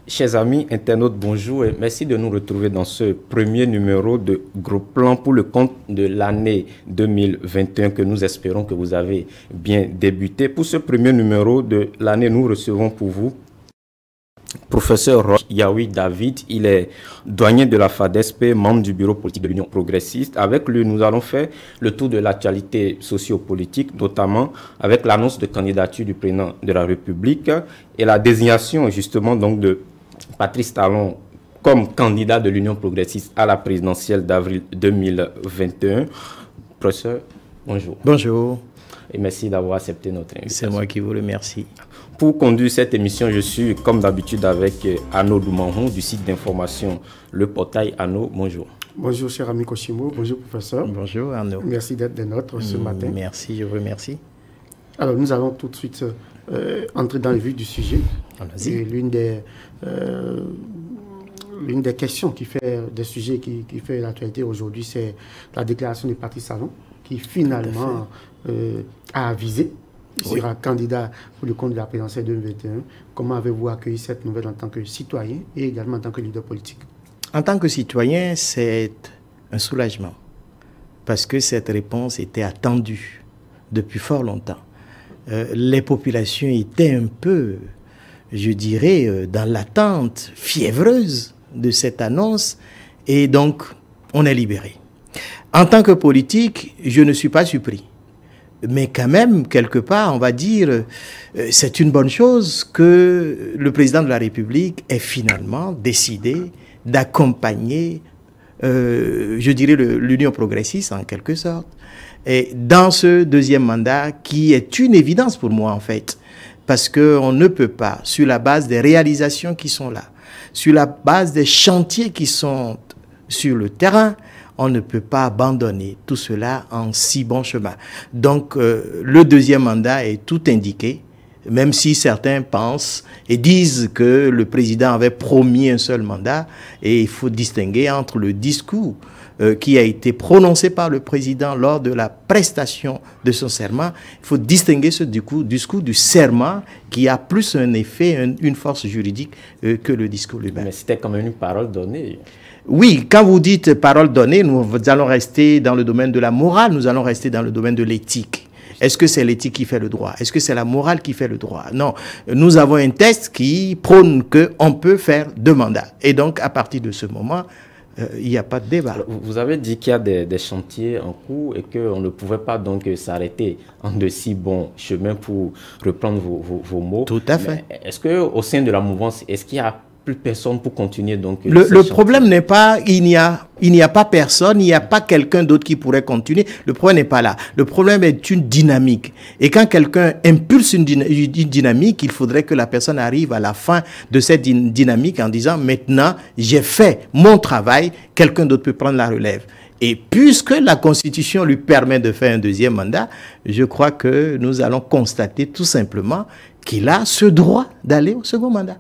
Chers amis internautes, bonjour et merci de nous retrouver dans ce premier numéro de Gros Plan pour le compte de l'année 2021 que nous espérons que vous avez bien débuté. Pour ce premier numéro de l'année, nous recevons pour vous Professeur Yaoui David. Il est doyen de la FADESP, membre du bureau politique de l'Union progressiste. Avec lui, nous allons faire le tour de l'actualité socio-politique, notamment avec l'annonce de candidature du président de la République et la désignation justement donc de Patrice Talon comme candidat de l'Union progressiste à la présidentielle d'avril 2021. Professeur, bonjour. Bonjour. Et merci d'avoir accepté notre invitation. C'est moi qui vous remercie. Pour conduire cette émission, je suis comme d'habitude avec Arnaud Doumanhon du site d'information Le Portail. Arnaud, bonjour. Bonjour cher ami Koshimo, bonjour professeur. Bonjour Arnaud. Merci d'être des nôtres ce matin. Merci, je vous remercie. Alors nous allons tout de suite entrer dans le vif du sujet. Et l'une des questions qui fait, des sujets qui fait l'actualité aujourd'hui, c'est la déclaration de Patrice Talon qui finalement a avisé. Il sera candidat pour le compte de la présidentielle 2021. Comment avez-vous accueilli cette nouvelle en tant que citoyen et également en tant que leader politique? En tant que citoyen, c'est un soulagement. Parce que cette réponse était attendue depuis fort longtemps. Les populations étaient un peu, je dirais, dans l'attente fiévreuse de cette annonce. Et donc, on est libéré. En tant que politique, je ne suis pas surpris. Mais quand même, quelque part, on va dire, c'est une bonne chose que le président de la République ait finalement décidé d'accompagner, je dirais, l'Union progressiste en quelque sorte, et dans ce deuxième mandat qui est une évidence pour moi en fait, parce qu'on ne peut pas, sur la base des réalisations qui sont là, sur la base des chantiers qui sont sur le terrain, on ne peut pas abandonner tout cela en si bon chemin. Donc, le deuxième mandat est tout indiqué, même si certains pensent et disent que le président avait promis un seul mandat, et il faut distinguer entre le discours qui a été prononcé par le président lors de la prestation de son serment. Il faut distinguer ce discours du serment qui a plus un effet, une force juridique que le discours lui-même. Mais c'était quand même une parole donnée. Oui, quand vous dites parole donnée, nous allons rester dans le domaine de la morale, nous allons rester dans le domaine de l'éthique. Est-ce que c'est l'éthique qui fait le droit? Est-ce que c'est la morale qui fait le droit? Non, nous avons un texte qui prône qu'on peut faire deux mandats. Et donc, à partir de ce moment, il n'y a pas de débat. Alors, vous avez dit qu'il y a des chantiers en cours et qu'on ne pouvait pas donc s'arrêter en de si bons chemins pour reprendre vos mots. Tout à fait. Est-ce qu'au sein de la mouvance, est-ce qu'il y a plus personne pour continuer donc le problème n'est pas il n'y a pas personne, il n'y a pas quelqu'un d'autre qui pourrait continuer. Le problème n'est pas là. Le problème est une dynamique. Et quand quelqu'un impulse une dynamique, il faudrait que la personne arrive à la fin de cette dynamique en disant maintenant j'ai fait mon travail, quelqu'un d'autre peut prendre la relève. Et puisque la Constitution lui permet de faire un deuxième mandat, je crois que nous allons constater tout simplement qu'il a ce droit d'aller au second mandat.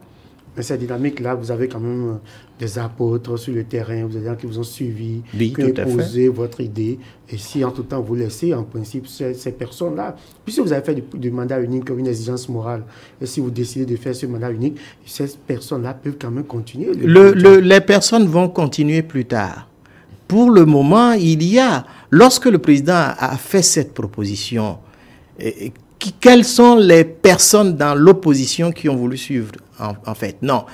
Mais cette dynamique-là, vous avez quand même des apôtres sur le terrain, vous avez des gens qui vous ont suivi, oui, qui ont posé votre idée. Et si en tout temps vous laissez en principe ces personnes-là, puisque vous avez fait du mandat unique comme une exigence morale, et si vous décidez de faire ce mandat unique, ces personnes-là peuvent quand même continuer. Les personnes vont continuer plus tard. Pour le moment, lorsque le président a fait cette proposition, quelles sont les personnes dans l'opposition qui ont voulu suivre en fait? Non.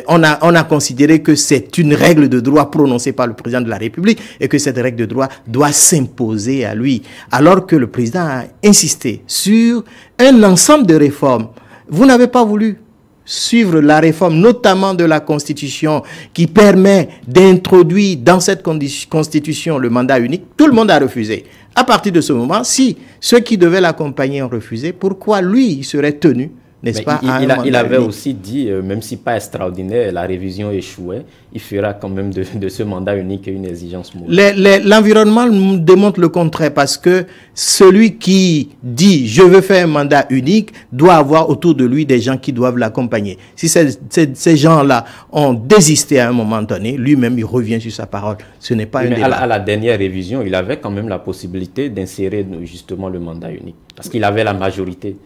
On a considéré que c'est une règle de droit prononcée par le président de la République et que cette règle de droit doit s'imposer à lui. Alors que le président a insisté sur un ensemble de réformes. Vous n'avez pas voulu suivre la réforme, notamment de la Constitution, qui permet d'introduire dans cette Constitution le mandat unique. Tout le monde a refusé. À partir de ce moment, si ceux qui devaient l'accompagner ont refusé, pourquoi lui, il serait tenu, n'est-ce pas, il avait aussi dit, même si pas extraordinaire, la révision échouait, il fera quand même de ce mandat unique une exigence morale. L'environnement démontre le contraire, parce que celui qui dit « je veux faire un mandat unique » doit avoir autour de lui des gens qui doivent l'accompagner. Si ces gens-là ont désisté à un moment donné, lui-même il revient sur sa parole. Ce n'est pas un débat. À la dernière révision, il avait quand même la possibilité d'insérer justement le mandat unique. Parce qu'il avait la majorité.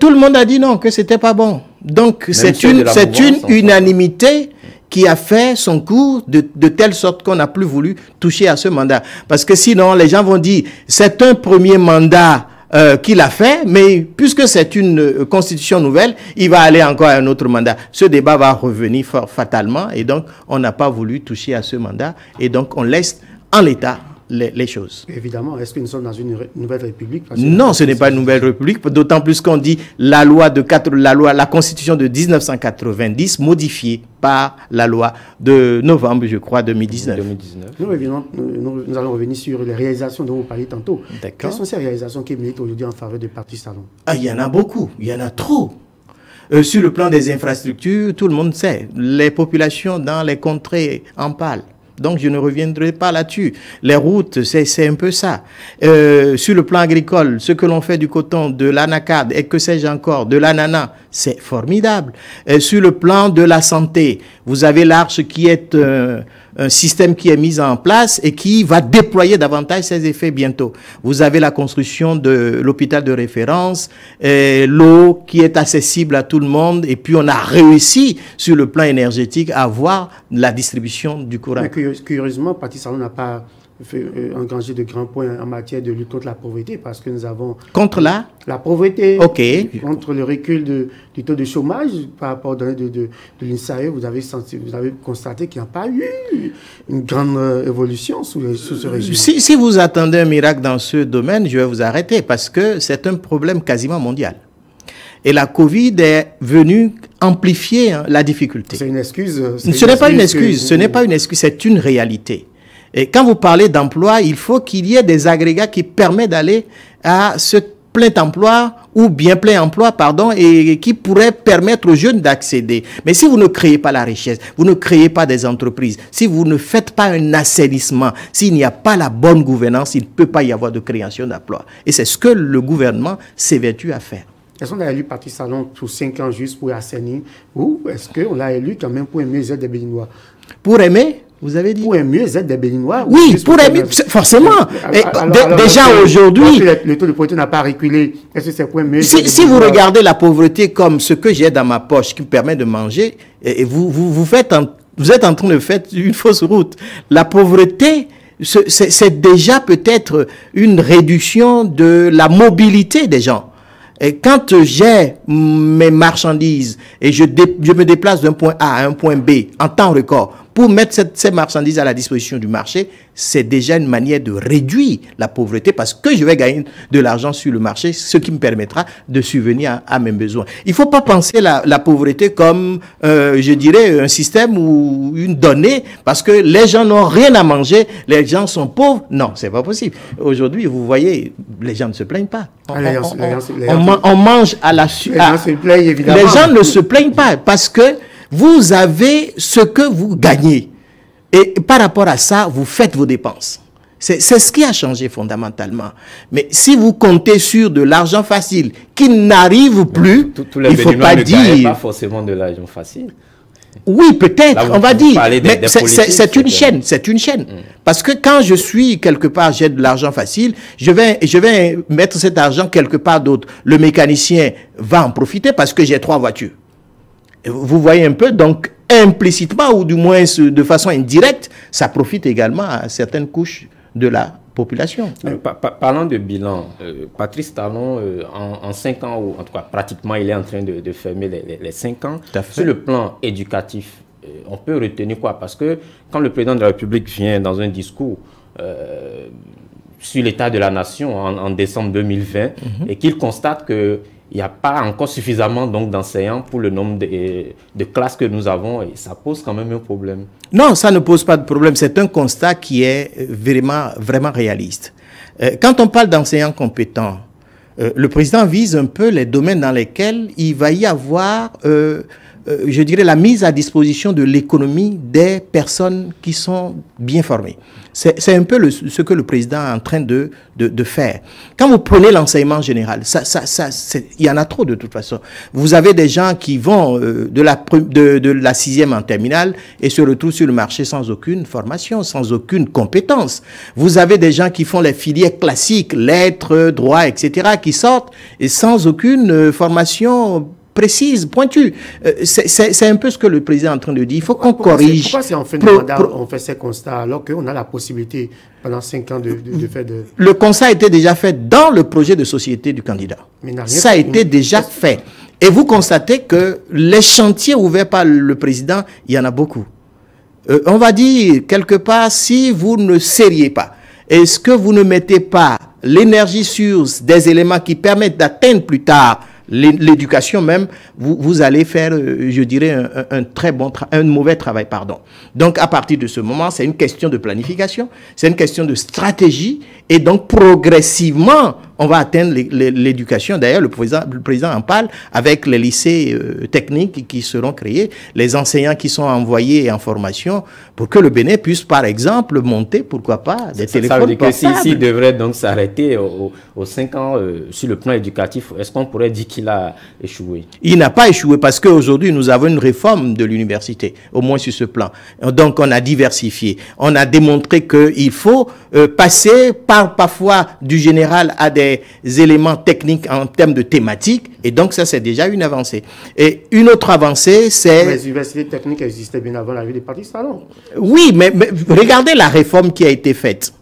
Tout le monde a dit non, que c'était pas bon. Donc c'est une unanimité qui a fait son cours de telle sorte qu'on n'a plus voulu toucher à ce mandat. Parce que sinon, les gens vont dire, c'est un premier mandat qu'il a fait, mais puisque c'est une constitution nouvelle, il va aller encore à un autre mandat. Ce débat va revenir fatalement, et donc on n'a pas voulu toucher à ce mandat, et donc on laisse en l'état les choses. Évidemment, est-ce que nous sommes dans une nouvelle république? Non, ce n'est pas une nouvelle république, d'autant plus qu'on dit la constitution de 1990 modifiée par la loi de novembre, je crois, 2019. Nous allons revenir sur les réalisations dont vous parliez tantôt. Quelles sont ces réalisations qui militent aujourd'hui en faveur du Parti Salon? Il y en a beaucoup, il y en a trop. Sur le plan des infrastructures, tout le monde sait, les populations dans les contrées en parlent. Donc, je ne reviendrai pas là-dessus. Les routes, c'est un peu ça. Sur le plan agricole, ce que l'on fait du coton, de l'anacarde et que sais-je encore, de l'ananas, c'est formidable. Sur le plan de la santé, vous avez l'Arche qui est un système qui est mis en place et qui va déployer davantage ses effets bientôt. Vous avez la construction de l'hôpital de référence, l'eau qui est accessible à tout le monde, et puis on a réussi sur le plan énergétique à avoir la distribution du courant. Mais curieusement, Parti Salon n'a pas engrangé de grands points en matière de lutte contre la pauvreté, parce que nous avons... Contre la pauvreté, ok. Contre le recul du taux de chômage par rapport aux données de l'INSAE, vous avez constaté qu'il n'y a pas eu une grande évolution sous ce régime. Si vous attendez un miracle dans ce domaine, je vais vous arrêter, parce que c'est un problème quasiment mondial. Et la Covid est venue amplifier la difficulté. C'est une excuse. Ce n'est pas une excuse, c'est une réalité. Et quand vous parlez d'emploi, il faut qu'il y ait des agrégats qui permettent d'aller à ce plein emploi ou bien plein emploi, pardon, et qui pourraient permettre aux jeunes d'accéder. Mais si vous ne créez pas la richesse, vous ne créez pas des entreprises, si vous ne faites pas un assainissement, s'il n'y a pas la bonne gouvernance, il ne peut pas y avoir de création d'emplois. Et c'est ce que le gouvernement s'évertue à faire. Est-ce qu'on a élu Parti Salon pour 5 ans juste pour assainir, ou est-ce qu'on l'a élu quand même pour un mieux-être des Béninois? Pour aimer, vous avez dit? Pour un mieux-être des Béninois? Oui, pour aimer, forcément. Déjà aujourd'hui... Le taux de pauvreté n'a pas reculé. Est-ce que c'est pour un mieux-être? Si vous regardez la pauvreté comme ce que j'ai dans ma poche qui me permet de manger, et vous êtes en train de faire une fausse route. La pauvreté... c'est déjà peut-être une réduction de la mobilité des gens. Et quand j'ai mes marchandises et je me déplace d'un point A à un point B en temps record pour mettre ces marchandises à la disposition du marché, c'est déjà une manière de réduire la pauvreté parce que je vais gagner de l'argent sur le marché, ce qui me permettra de subvenir à mes besoins. Il ne faut pas penser la pauvreté comme, je dirais, un système ou une donnée parce que les gens n'ont rien à manger, les gens sont pauvres. Non, c'est pas possible. Aujourd'hui, vous voyez, les gens ne se plaignent pas. On mange à la suite. Les gens ne se plaignent pas parce que vous avez ce que vous gagnez. Et par rapport à ça, vous faites vos dépenses. C'est ce qui a changé fondamentalement. Mais si vous comptez sur de l'argent facile qui n'arrive plus, il ne faut pas dire... pas forcément de l'argent facile. Oui, peut-être, on va dire. Mais c'est une chaîne, c'est une chaîne. Parce que quand je suis quelque part, j'ai de l'argent facile, je vais mettre cet argent quelque part d'autre. Le mécanicien va en profiter parce que j'ai 3 voitures. Vous voyez un peu, donc implicitement ou du moins de façon indirecte, ça profite également à certaines couches de la population. Parlant de bilan, Patrice Talon, en 5 ans, ou en tout cas pratiquement, il est en train de fermer les 5 ans. Sur le plan éducatif, on peut retenir quoi? Parce que quand le président de la République vient dans un discours sur l'état de la nation en décembre 2020 et qu'il constate que il n'y a pas encore suffisamment d'enseignants pour le nombre de classes que nous avons et ça pose quand même un problème. Non, ça ne pose pas de problème. C'est un constat qui est vraiment réaliste. Quand on parle d'enseignants compétents, le président vise un peu les domaines dans lesquels il va y avoir, je dirais, la mise à disposition de l'économie des personnes qui sont bien formées. C'est un peu ce que le président est en train de faire. Quand vous prenez l'enseignement général, il y en a trop de toute façon. Vous avez des gens qui vont de la 6e en terminale et se retrouvent sur le marché sans aucune formation, sans aucune compétence. Vous avez des gens qui font les filières classiques, lettres, droit, etc., qui sortent et sans aucune formation précise, pointue. C'est un peu ce que le président est en train de dire. Il faut qu'on corrige. Pourquoi c'est en fin de mandat on fait ces constats alors qu'on a la possibilité pendant 5 ans de faire de... Le constat a été déjà fait dans le projet de société du candidat. Ça a été déjà fait. Et vous constatez que les chantiers ouverts par le président, il y en a beaucoup. On va dire, quelque part, si vous ne seriez pas, est-ce que vous ne mettez pas l'énergie sur des éléments qui permettent d'atteindre plus tard l'éducation même, vous allez faire, je dirais, un mauvais travail, pardon. Donc, à partir de ce moment, c'est une question de planification, c'est une question de stratégie, et donc, progressivement, on va atteindre l'éducation. D'ailleurs, le président en parle avec les lycées techniques qui seront créés, les enseignants qui sont envoyés en formation, pour que le Bénin puisse, par exemple, monter, pourquoi pas, des téléphones portables. Ça veut dire que s'il devrait donc s'arrêter aux 5 ans sur le plan éducatif, est-ce qu'on pourrait dire qu'il a échoué? Il n'a pas échoué parce qu'aujourd'hui, nous avons une réforme de l'université, au moins sur ce plan. Donc, on a diversifié. On a démontré qu'il faut passer parfois du général à des éléments techniques en termes de thématiques. Et donc, ça, c'est déjà une avancée. Et une autre avancée, c'est... Les universités techniques existaient bien avant l'arrivée des Patrice Talon. Oui, mais regardez la réforme qui a été faite.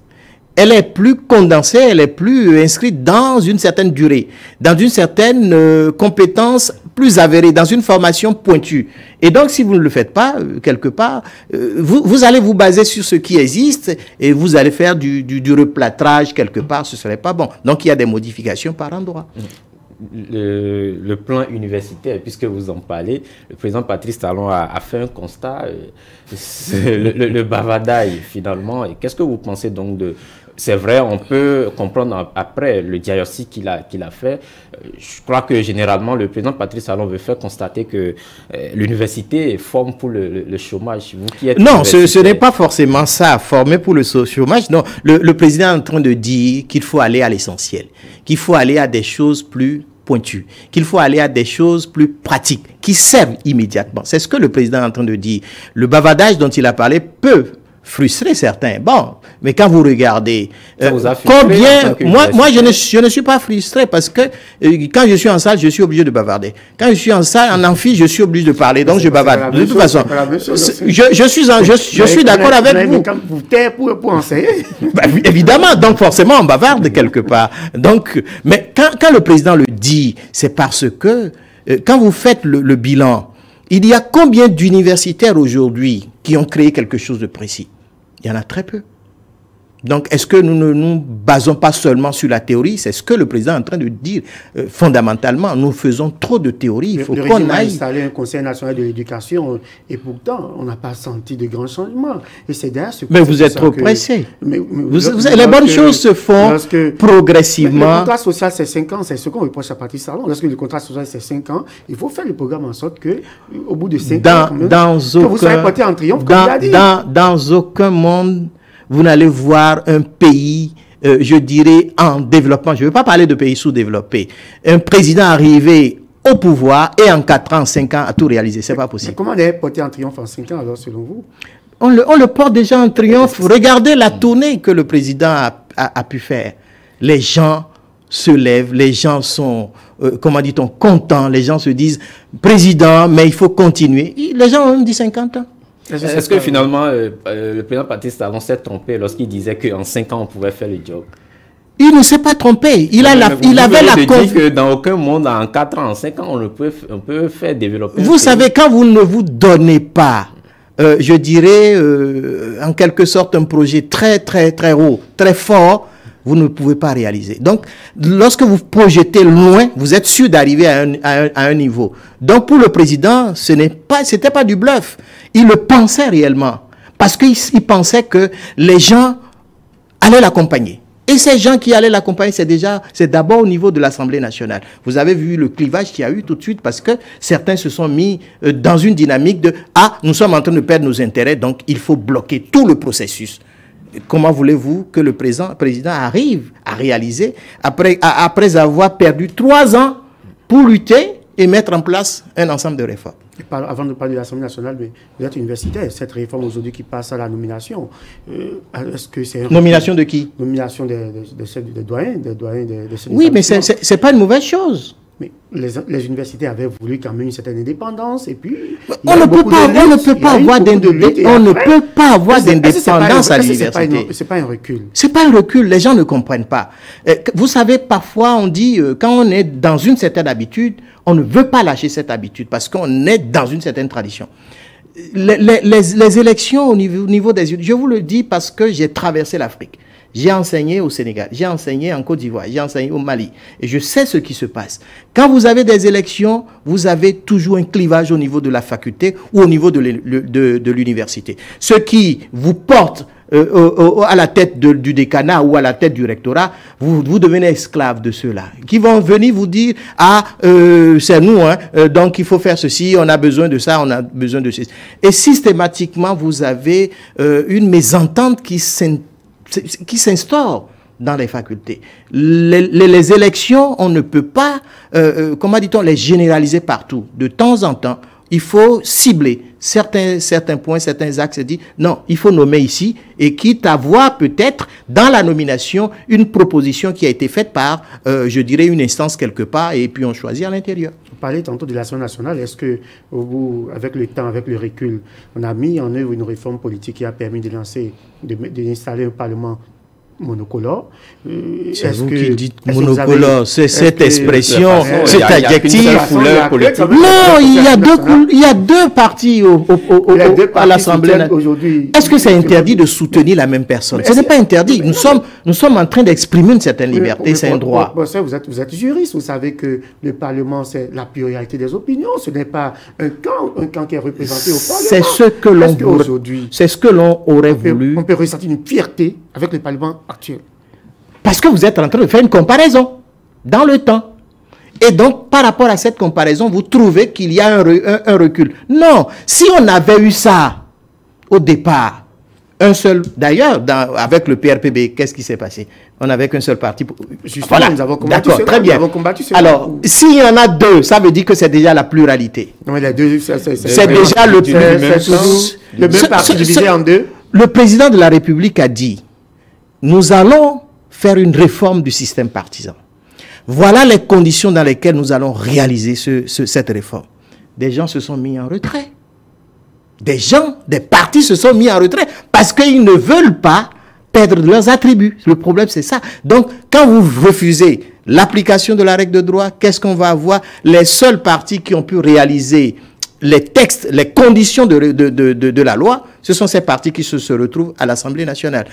Elle est plus condensée, elle est plus inscrite dans une certaine durée, dans une certaine compétence plus avérée, dans une formation pointue. Et donc, si vous ne le faites pas, quelque part, vous allez vous baser sur ce qui existe et vous allez faire du replâtrage quelque part, ce ne serait pas bon. Donc, il y a des modifications par endroit. Le plan universitaire, puisque vous en parlez, le président Patrice Talon a fait un constat, le bavardage finalement. Et qu'est-ce que vous pensez donc de... C'est vrai, on peut comprendre après le diagnostic qu'il a fait. Je crois que généralement, le président Patrice Talon veut faire constater que l'université forme pour le chômage. Vous qui êtes non, ce n'est pas forcément ça, former pour le chômage. Non, le président est en train de dire qu'il faut aller à l'essentiel, qu'il faut aller à des choses plus pointues, qu'il faut aller à des choses plus pratiques, qui servent immédiatement. C'est ce que le président est en train de dire. Le bavardage dont il a parlé peut frustrer certains. Bon, mais quand vous regardez combien... Moi je ne suis pas frustré parce que quand je suis en salle, je suis obligé de bavarder. Quand je suis en salle, en amphi, je suis obligé de parler. Donc je bavarde. De toute façon, je suis d'accord avec vous. Quand vous taire pour enseigner. Ben, évidemment, donc forcément on bavarde quelque part. Donc, mais quand le président le dit, c'est parce que quand vous faites le bilan, il y a combien d'universitaires aujourd'hui qui ont créé quelque chose de précis? Il y en a très peu. Donc, est-ce que nous ne nous basons pas seulement sur la théorie? C'est ce que le président est en train de dire. Fondamentalement, nous faisons trop de théorie. Il faut qu'on aille... installé un Conseil national de l'éducation et pourtant, on n'a pas senti de grands changements. Et c'est derrière ce... Mais vous êtes trop pressé. Les bonnes choses se font progressivement. Le contrat social, c'est 5 ans. C'est ce qu'on reproche à Patrice Talon. Lorsque le contrat social, c'est 5 ans, il faut faire le programme en sorte qu'au bout de 5 ans, que vous soyez porté en triomphe, comme il a dit. Dans aucun monde... vous n'allez voir un pays, je dirais, en développement. Je ne veux pas parler de pays sous-développés. Un président arrivé au pouvoir et en 4 ans, 5 ans, à tout réaliser. Ce n'est pas possible. Mais comment est porté en triomphe en 5 ans, alors, selon vous? On le porte déjà en triomphe. Regardez la tournée que le président a pu faire. Les gens se lèvent, les gens sont, comment dit-on, contents. Les gens se disent, président, mais il faut continuer. Les gens ont même dit 50 ans. Est-ce que finalement, le président Patrice Talon s'est trompé lorsqu'il disait qu'en 5 ans, on pouvait faire le job? Il ne s'est pas trompé. Il avait la conviction que dans aucun monde, en 4 ans, en 5 ans, on peut faire développer. Vous savez, quand vous ne vous donnez pas, je dirais, en quelque sorte, un projet très, très, très haut, très fort, vous ne pouvez pas réaliser. Donc, lorsque vous projetez loin, vous êtes sûr d'arriver à un niveau. Donc, pour le président, c'était pas du bluff. Il le pensait réellement. Parce qu'il pensait que les gens allaient l'accompagner. Et ces gens qui allaient l'accompagner, c'est d'abord au niveau de l'Assemblée nationale. Vous avez vu le clivage qu'il y a eu tout de suite parce que certains se sont mis dans une dynamique de « Ah, nous sommes en train de perdre nos intérêts, donc il faut bloquer tout le processus ». comment voulez-vous que le président arrive à réaliser, après avoir perdu 3 ans pour lutter et mettre en place un ensemble de réformes? Avant de parler de l'Assemblée nationale, mais vous êtes universitaire, cette réforme aujourd'hui qui passe à la nomination, est-ce que c'est... Nomination de qui? Nomination des doyens. Oui, mais ce n'est pas une mauvaise chose. Mais les universités avaient voulu quand même une certaine indépendance et puis... On ne peut pas avoir d'indépendance à l'université. C'est pas un recul. C'est pas un recul, les gens ne comprennent pas. Vous savez, parfois on dit, quand on est dans une certaine habitude, on ne veut pas lâcher cette habitude parce qu'on est dans une certaine tradition. Les élections au niveau des... Je vous le dis parce que j'ai traversé l'Afrique. J'ai enseigné au Sénégal, j'ai enseigné en Côte d'Ivoire, j'ai enseigné au Mali. Et je sais ce qui se passe. Quand vous avez des élections, vous avez toujours un clivage au niveau de la faculté ou au niveau de l'université. Ce qui vous porte à la tête du décanat ou à la tête du rectorat, vous devenez esclave de ceux-là. Qui vont venir vous dire, c'est nous, donc il faut faire ceci, on a besoin de ça, on a besoin de ceci. Et systématiquement, vous avez une mésentente qui s'instaure dans les facultés. Les élections, on ne peut pas, comment dit-on, les généraliser partout. De temps en temps, il faut cibler certains points, certains axes et dire non, il faut nommer ici et quitte à voir peut-être dans la nomination une proposition qui a été faite par, je dirais, une instance quelque part et puis on choisit à l'intérieur. Vous parlez tantôt de l'Assemblée nationale. Est-ce que, avec le temps, avec le recul, on a mis en œuvre une réforme politique qui a permis d'installer un Parlement monocolore? C'est vous qui dites monocolore, c'est cette expression, cet adjectif. Non, il y a deux partis à l'Assemblée nationale. Est-ce que c'est interdit de soutenir la même personne? Ce n'est pas interdit. Nous sommes en train d'exprimer une certaine liberté, c'est un droit. Vous êtes juriste, vous savez que le Parlement, c'est la pluralité des opinions. Ce n'est pas un camp qui est représenté au Parlement. C'est ce que l'on aurait voulu. On peut ressentir une fierté avec le Parlement actuel. Parce que vous êtes en train de faire une comparaison dans le temps. Et donc, par rapport à cette comparaison, vous trouvez qu'il y a un recul. Non, si on avait eu ça au départ, un seul, d'ailleurs, avec le PRPB, qu'est-ce qui s'est passé? On n'avait qu'un seul parti. Justement, voilà. Nous avons combattu cela. Très bien. Alors, s'il y en a deux, ça veut dire que c'est déjà la pluralité. Non, les deux, c'est déjà le même parti divisé en deux. Le président de la République a dit, nous allons faire une réforme du système partisan. Voilà les conditions dans lesquelles nous allons réaliser cette réforme. Des gens se sont mis en retrait. Des partis se sont mis en retrait parce qu'ils ne veulent pas perdre leurs attributs. Le problème, c'est ça. Donc, quand vous refusez l'application de la règle de droit, qu'est-ce qu'on va avoir? Les seuls partis qui ont pu réaliser les textes, les conditions de la loi, ce sont ces partis qui se retrouvent à l'Assemblée nationale.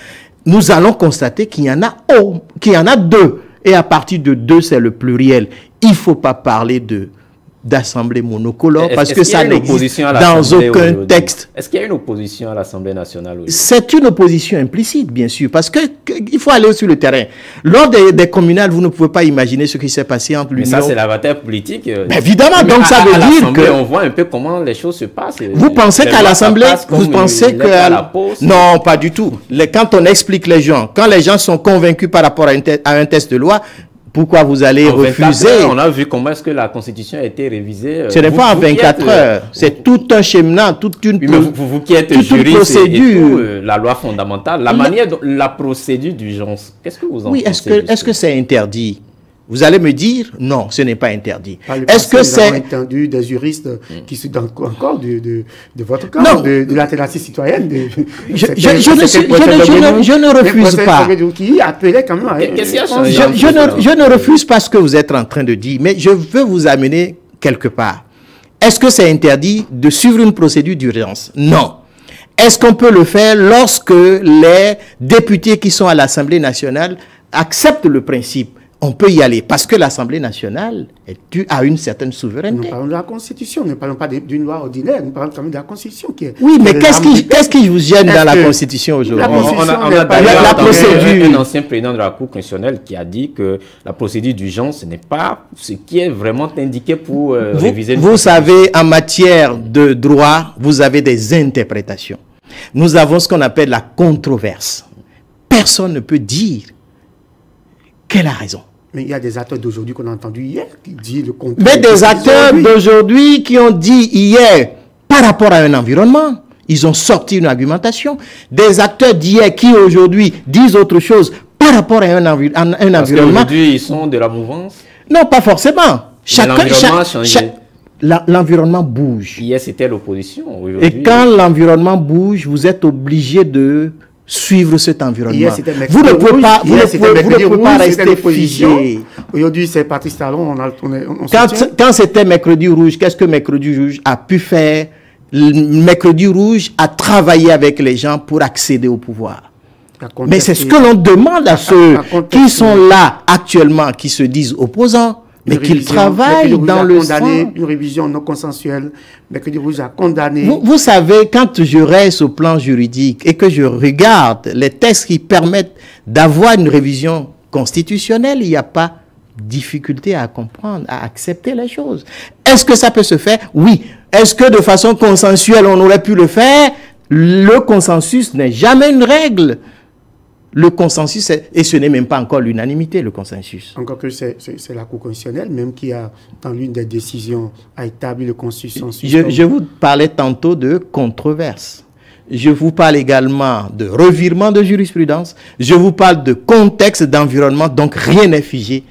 Nous allons constater qu'il y en a deux. Et à partir de deux, c'est le pluriel. Il ne faut pas parler d'assemblée monocolore parce que ça n'existe dans aucun texte. Est-ce qu'il y a une opposition à l'Assemblée nationale aujourd'hui? C'est une opposition implicite, bien sûr, parce qu'il faut aller sur le terrain. Lors des communales, vous ne pouvez pas imaginer ce qui s'est passé entre l'Union... Mais ça, c'est la bataille politique. Mais évidemment, donc ça veut dire que... On voit un peu comment les choses se passent. Vous pensez qu'à l'Assemblée... Vous pensez que... Non, pas du tout. Quand on explique les gens, quand les gens sont convaincus par rapport à un texte de loi... Pourquoi vous allez refuser? On a vu comment est-ce que la Constitution a été révisée. Ce n'est pas en 24 heures. C'est tout un cheminement, toute une vous qui êtes juriste et tout, la loi fondamentale, la manière dont la procédure d'urgence, qu'est-ce que vous en pensez? Oui, est-ce que c'est interdit? Vous allez me dire, non, ce n'est pas interdit. Est-ce que c'est... entendu des juristes qui sont encore de votre camp, de l'alternative citoyenne. Je ne refuse pas. Qui appelait quand même... Je ne refuse pas ce que vous êtes en train de dire, mais je veux vous amener quelque part. Est-ce que c'est interdit de suivre une procédure d'urgence? Non. Est-ce qu'on peut le faire lorsque les députés qui sont à l'Assemblée nationale acceptent le principe? On peut y aller parce que l'Assemblée nationale a une certaine souveraineté. Nous parlons de la Constitution, nous ne parlons pas d'une loi ordinaire, nous parlons quand même de la Constitution qui est... Oui, mais qu'est-ce qui vous gêne dans la Constitution aujourd'hui? On a la procédure. Un ancien président de la Cour constitutionnelle qui a dit que la procédure d'urgence, ce n'est pas ce qui est vraiment indiqué pour réviser... Vous savez, en matière de droit, vous avez des interprétations. Nous avons ce qu'on appelle la controverse. personne ne peut dire qu'elle a raison. Mais il y a des acteurs d'aujourd'hui qu'on a entendus hier qui disent le contraire. Mais des acteurs d'aujourd'hui qui ont dit hier, par rapport à un environnement, ils ont sorti une argumentation. Des acteurs d'hier qui aujourd'hui disent autre chose par rapport à un environnement. Parce qu'aujourd'hui, ils sont de la mouvance? Non, pas forcément. L'environnement a changé. L'environnement bouge. Hier, c'était l'opposition. Et quand l'environnement bouge, vous êtes obligé de suivre cet environnement. Hier, vous ne pouvez pas, vous ne pouvez pas rester figé. Aujourd'hui, c'est Patrice Talon. Quand c'était Mercredi Rouge, qu'est-ce que Mercredi Rouge a pu faire? Mercredi Rouge a travaillé avec les gens pour accéder au pouvoir. Mais c'est ce que l'on demande à ceux qui sont là actuellement, qui se disent opposants, mais qu'ils travaillent dans le sens. Une révision non consensuelle. Mercredi Rouge a condamné. Vous savez, quand je reste au plan juridique et que je regarde les textes qui permettent d'avoir une révision constitutionnelle, il n'y a pas de difficulté à comprendre, à accepter les choses. Est-ce que ça peut se faire? Oui. Est-ce que de façon consensuelle, on aurait pu le faire? Le consensus n'est jamais une règle. Le consensus, et ce n'est même pas encore l'unanimité, le consensus. Encore que c'est la Cour constitutionnelle, même qui a, dans l'une des décisions, a établi le consensus. Je vous parlais tantôt de controverse. Je vous parle également de revirement de jurisprudence. Je vous parle de contexte, d'environnement, donc rien n'est figé.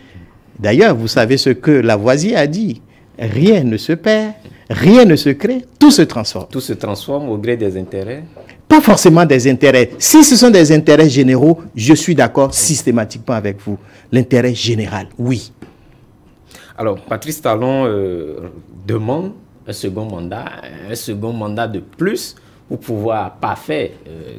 D'ailleurs, vous savez ce que Lavoisier a dit. Rien ne se perd, rien ne se crée, tout se transforme. Tout se transforme au gré des intérêts? Pas forcément des intérêts. Si ce sont des intérêts généraux, je suis d'accord systématiquement avec vous. L'intérêt général, oui. Alors, Patrice Talon demande un second mandat de plus pour pouvoir parfaire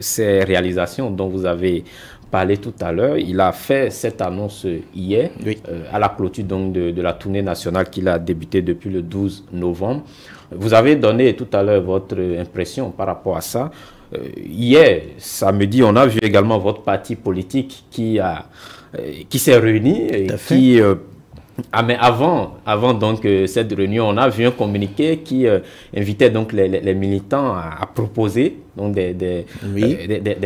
ces réalisations dont vous avez parlé tout à l'heure. Il a fait cette annonce hier, oui, à la clôture donc, de la tournée nationale qu'il a débuté depuis le 12 novembre. Vous avez donné tout à l'heure votre impression par rapport à ça. Hier, samedi, on a vu également votre parti politique qui s'est réuni et qui... mais avant donc cette réunion, on a vu un communiqué qui invitait donc les militants à proposer donc des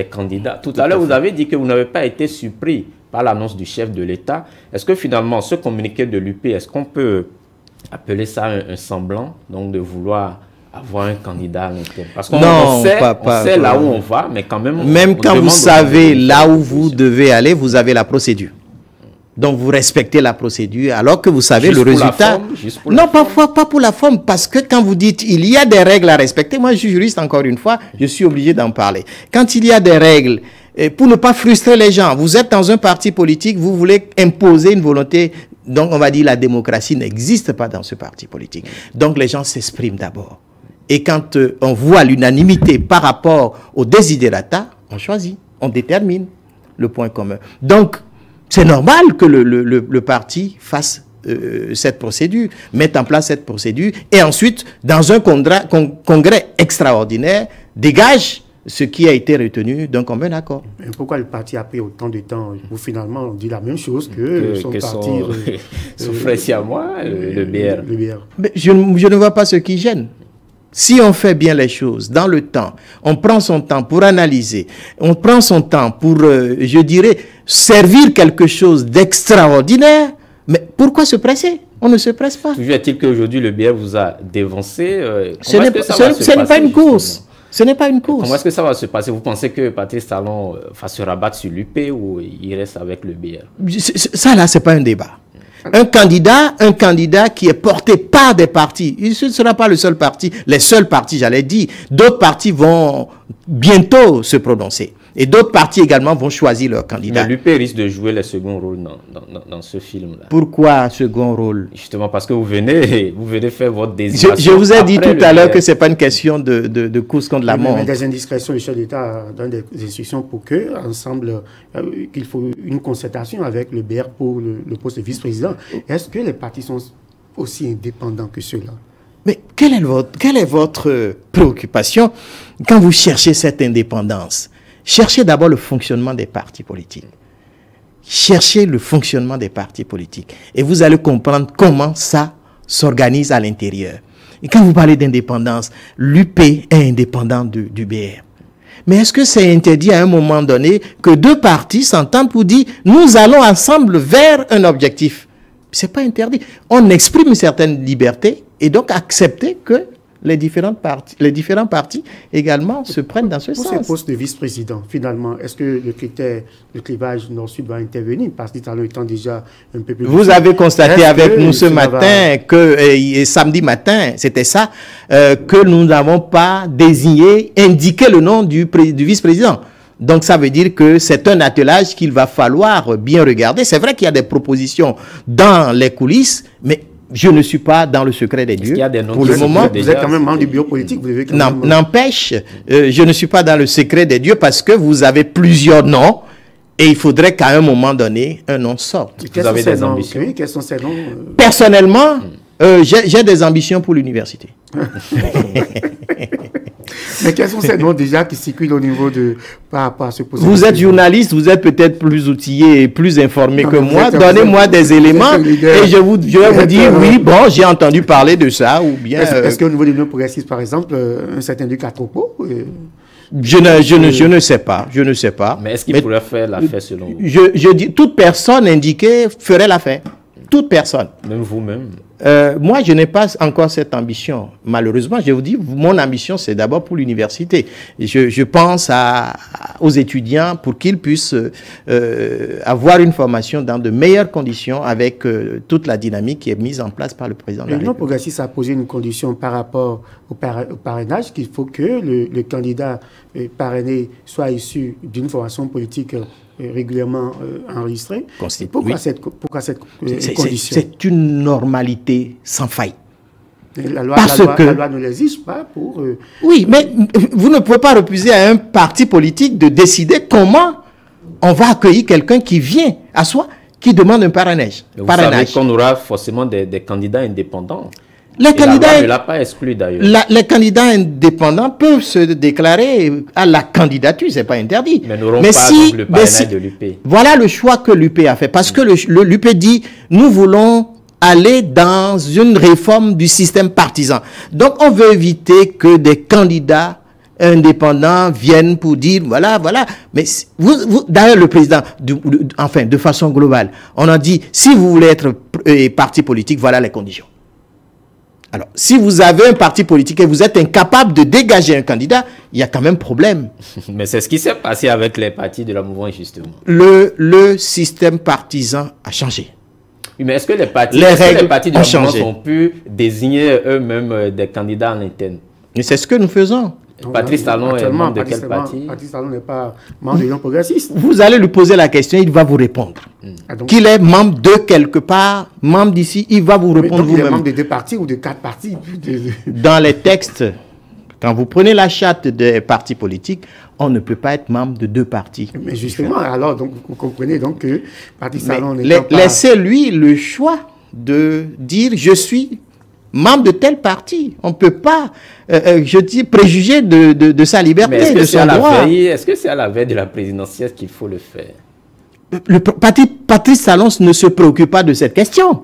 candidats. Tout à l'heure, vous avez dit que vous n'avez pas été surpris par l'annonce du chef de l'État. Est-ce que finalement, ce communiqué de l'UP, est-ce qu'on peut appeler ça un semblant donc de vouloir avoir un candidat à l'interne? Parce qu'on sait là où on va, mais quand même... Même quand vous savez là où vous devez aller, vous avez la procédure. Donc, vous respectez la procédure, alors que vous savez le résultat. Non, parfois pas pour la forme, parce que quand vous dites il y a des règles à respecter, moi je suis juriste encore une fois, je suis obligé d'en parler. Quand il y a des règles, pour ne pas frustrer les gens, vous êtes dans un parti politique, vous voulez imposer une volonté, donc on va dire la démocratie n'existe pas dans ce parti politique. Donc les gens s'expriment d'abord. Et quand on voit l'unanimité par rapport au desiderata, on choisit, on détermine le point commun. Donc, c'est normal que le parti fasse cette procédure, mette en place cette procédure, et ensuite, dans un congrès extraordinaire, dégage ce qui a été retenu d'un commun accord. Pourquoi le parti a pris autant de temps? Ou finalement, on dit la même chose que son parti... son frère siamois, le BR. Mais je ne vois pas ce qui gêne. Si on fait bien les choses dans le temps, on prend son temps pour analyser, on prend son temps pour, je dirais, servir quelque chose d'extraordinaire, mais pourquoi se presser? On ne se presse pas. Toujours est-il qu'aujourd'hui, le BR vous a dévancé. Ce n'est pas une course. Ce n'est pas une course. Comment est-ce que ça va se passer? Vous pensez que Patrice Talon va se rabattre sur l'UP ou il reste avec le BR? Ça, là, ce n'est pas un débat. Un candidat qui est porté par des partis. Ce ne sera pas le seul parti, les seuls partis, j'allais dire. D'autres partis vont bientôt se prononcer. Et d'autres partis également vont choisir leur candidat. Mais l'UP risque de jouer le second rôle dans ce film-là. Pourquoi second rôle? Justement parce que vous venez faire votre désignation. Je vous ai dit tout à l'heure que ce n'est pas une question de course contre la montre. Mais des indiscrétions, le chef d'État donne des instructions pour que, ensemble, qu'il faut une concertation avec le BR pour le poste de vice-président. Est-ce que les partis sont aussi indépendants que ceux-là? Mais quelle est votre préoccupation quand vous cherchez cette indépendance? Cherchez d'abord le fonctionnement des partis politiques. Cherchez le fonctionnement des partis politiques. Et vous allez comprendre comment ça s'organise à l'intérieur. Et quand vous parlez d'indépendance, l'UP est indépendant du BR. Mais est-ce que c'est interdit à un moment donné que deux partis s'entendent pour dire nous allons ensemble vers un objectif? C'est pas interdit. On exprime une certaine liberté et donc accepter que les différents partis également se prennent dans ce sens. Pour ces postes de vice-président, finalement, est-ce que le clivage nord-sud va intervenir? Parce que Talon étant déjà un peu plus... Vous avez constaté avec nous ce matin que, samedi matin, c'était ça, que nous n'avons pas indiqué le nom du vice-président. Donc ça veut dire que c'est un attelage qu'il va falloir bien regarder. C'est vrai qu'il y a des propositions dans les coulisses, mais je ne suis pas dans le secret des dieux. Pour le moment, vous êtes quand même membre du bureau politique. N'empêche, je ne suis pas dans le secret des dieux parce que vous avez plusieurs noms et il faudrait qu'à un moment donné, un nom sorte. Vous avez des ambitions? Quels sont ces noms? Personnellement, j'ai des ambitions pour l'université. Mais quels sont ces noms déjà qui circulent au niveau de... par rapport à ce poste? Vous êtes journaliste, vous êtes peut-être plus outillé et plus informé que moi. Donnez-moi des éléments et je vais vous dire, oui, bon, j'ai entendu parler de ça ou bien... Est-ce qu'au niveau des noms progressistes, par exemple, un certain Luc Atropo je ne sais pas, je ne sais pas. Mais est-ce qu'il pourrait faire l'affaire selon vous? Je dis, toute personne indiquée ferait l'affaire. Toute personne. Même vous-même? Moi, je n'ai pas encore cette ambition. Malheureusement, je vous dis, mon ambition, c'est d'abord pour l'université. Je pense aux étudiants pour qu'ils puissent avoir une formation dans de meilleures conditions avec toute la dynamique qui est mise en place par le président de la République. Le progressiste a posé une condition par rapport au parrainage, qu'il faut que le candidat parrainé soit issu d'une formation politique régulièrement enregistrée. Pourquoi cette condition? C'est une normalité sans faille. La loi ne l'exige pas pour... Oui, mais vous ne pouvez pas refuser à un parti politique de décider comment on va accueillir quelqu'un qui vient à soi, qui demande un parrainage. Vous savez qu'on aura forcément des candidats indépendants. Les candidats, la loi ne l'a pas exclu d'ailleurs. Les candidats indépendants peuvent se déclarer à la candidature, c'est pas interdit. Mais n'auront pas le parrainage de l'UP. Voilà le choix que l'UP a fait. Parce que l'UP dit, nous voulons aller dans une réforme du système partisan. Donc on veut éviter que des candidats indépendants viennent pour dire, voilà. Mais d'ailleurs le président, de façon globale, on a dit, si vous voulez être parti politique, voilà les conditions. Alors, si vous avez un parti politique et vous êtes incapable de dégager un candidat, il y a quand même problème. Mais c'est ce qui s'est passé avec les partis de la mouvance, justement. Le système partisan a changé. Oui, mais est-ce que les partis de la mouvance ont pu désigner eux-mêmes des candidats en interne? Mais c'est ce que nous faisons. Patrice Talon est membre de quel parti? Patrice Talon n'est pas membre de l'Union progressiste. Vous allez lui poser la question, il va vous répondre. Qu'il est membre de quelque part, membre d'ici, il va vous répondre vous-même. Il est membre de 2 partis ou de 4 partis? Dans les textes, quand vous prenez la charte des partis politiques, on ne peut pas être membre de 2 partis. Mais justement, alors, donc, vous comprenez donc que Patrice Talon n'est pas... Laissez-lui le choix de dire « je suis membre de tel parti ». On ne peut pas, préjuger de sa liberté, de son droit. Est-ce que c'est à la veille de la présidentielle qu'il faut le faire? Patrice Talon ne se préoccupe pas de cette question.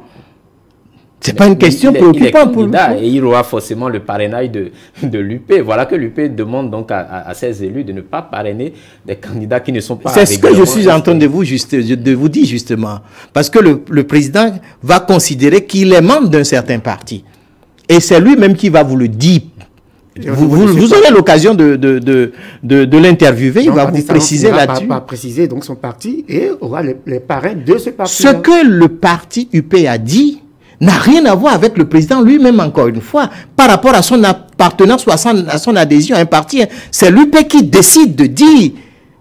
Ce n'est pas une question préoccupante pour lui. Et il aura forcément le parrainage de l'UP. Voilà que l'UP demande donc à ses élus de ne pas parrainer des candidats qui ne sont pas... C'est ce que je suis en train de vous dire justement. Parce que le président va considérer qu'il est membre d'un certain parti. Et c'est lui-même qui va vous le dire. Vous aurez l'occasion de l'interviewer, il va vous préciser là-dessus. Il va préciser donc son parti et aura les parrains de ce parti. Ce que le parti UP a dit n'a rien à voir avec le président lui-même, encore une fois, par rapport à son appartenance ou à son adhésion à un parti. C'est l'UP qui décide de dire,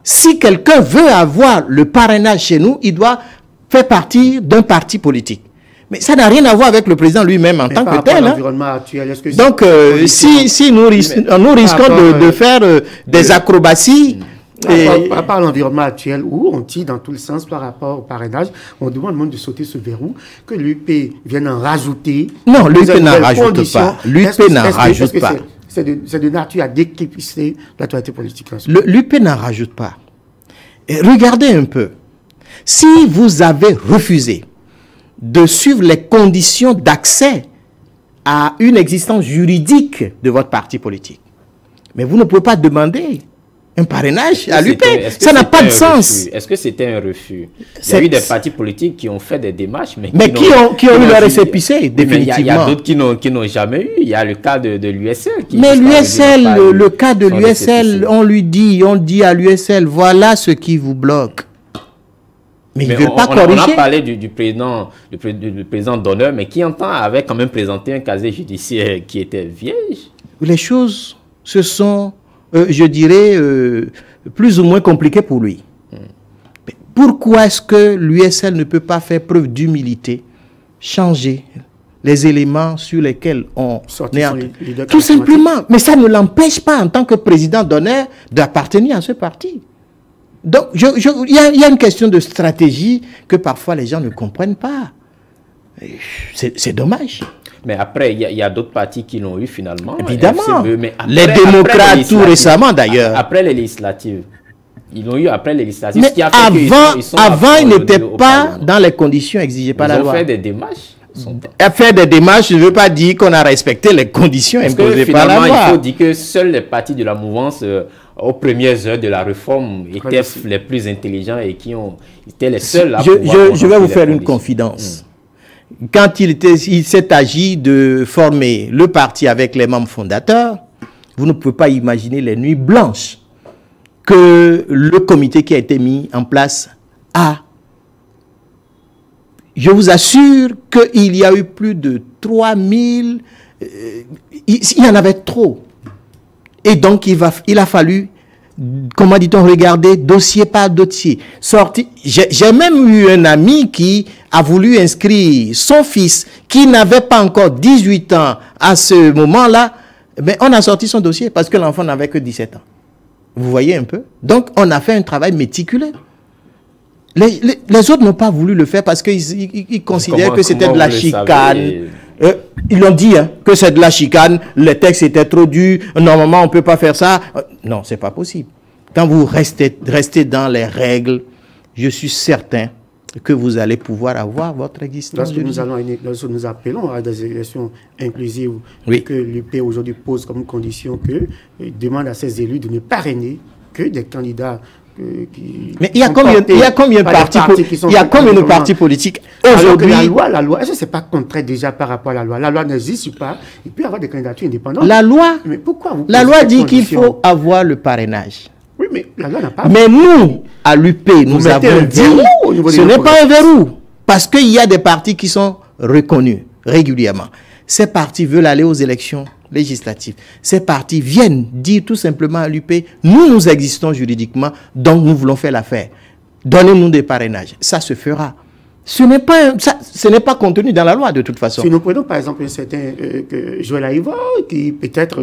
si quelqu'un veut avoir le parrainage chez nous, il doit faire partie d'un parti politique. Mais ça n'a rien à voir avec le président lui-même en tant que tel. Donc, si nous risquons de faire des acrobaties... Par rapport à l'environnement actuel, où on tire dans tous les sens par rapport au parrainage, on demande même de sauter ce verrou, que l'UP vienne en rajouter. Non, l'UP n'en rajoute pas. L'UP n'en rajoute pas. C'est de nature à décrépisser l'actualité politique. L'UP n'en rajoute pas. Et regardez un peu. Si vous avez refusé de suivre les conditions d'accès à une existence juridique de votre parti politique, mais vous ne pouvez pas demander un parrainage à l'UP. Ça n'a pas de sens. Est-ce que c'était un refus? Il y a eu des partis politiques qui ont fait des démarches, mais qui ont eu leur récépissé, définitivement. Il y a d'autres qui n'ont jamais eu. Il y a le cas de l'USL. Mais l'USL, le cas de l'USL, on dit à l'USL, voilà ce qui vous bloque. Mais ils ne veulent pas corriger. On a parlé du président d'honneur, mais qui entend avait quand même présenté un casier judiciaire qui était vierge. Les choses se sont, je dirais, plus ou moins compliquées pour lui. Pourquoi est-ce que l'USL ne peut pas faire preuve d'humilité, changer les éléments sur lesquels on est tout simplement. Mais ça ne l'empêche pas, en tant que président d'honneur, d'appartenir à ce parti. Donc, il y a une question de stratégie que parfois les gens ne comprennent pas. C'est dommage. Mais après, il y a d'autres partis qui l'ont eu finalement. Évidemment. Mais après, les démocrates, tout récemment d'ailleurs. Après les législatives. Ils l'ont eu après les législatives. Mais avant, ils n'étaient pas dans les conditions exigées par la loi. Ils ont fait des démarches. Faire des démarches ne veut pas dire qu'on a respecté les conditions imposées par la loi. Il faut dire que seuls les partis de la mouvance aux premières heures de la réforme étaient les plus intelligents et qui étaient les seuls à je vais vous faire une confidence. Quand il s'est agi de former le parti avec les membres fondateurs, vous ne pouvez pas imaginer les nuits blanches que le comité qui a été mis en place a. Je vous assure qu'il y a eu plus de 3000, il y en avait trop. Et donc, il a fallu, comment dit-on, regarder dossier par dossier. J'ai même eu un ami qui a voulu inscrire son fils, qui n'avait pas encore 18 ans à ce moment-là. Mais on a sorti son dossier parce que l'enfant n'avait que 17 ans. Vous voyez un peu? Donc, on a fait un travail méticuleux. Les autres n'ont pas voulu le faire parce qu'ils considèrent que c'était de la chicane. Ils l'ont dit, hein, que c'est de la chicane, les textes étaient trop durs, normalement on ne peut pas faire ça. Non, ce n'est pas possible. Quand vous restez dans les règles, je suis certain que vous allez pouvoir avoir votre existence. Lorsque nous appelons à des élections inclusives, que l'UP aujourd'hui pose comme condition que demande à ses élus de ne parrainer que des candidats mais il y a combien de partis politiques aujourd'hui? La loi, est-ce que ce n'est pas contraire déjà par rapport à la loi? La loi n'existe pas. Il peut y avoir des candidatures indépendantes. La loi, mais pourquoi la loi dit qu'il faut avoir le parrainage. Oui, mais la loi n'a pas. Mais nous, à l'UP, nous avons dit ce n'est pas un verrou. Parce qu'il y a des partis qui sont reconnus régulièrement. Ces partis veulent aller aux élections législatives. Ces partis viennent dire tout simplement à l'UP, nous existons juridiquement, donc nous voulons faire l'affaire. Donnez-nous des parrainages. Ça se fera. Ce n'est pas contenu dans la loi de toute façon. Si nous prenons par exemple un certain Joël Aïva, qui peut-être...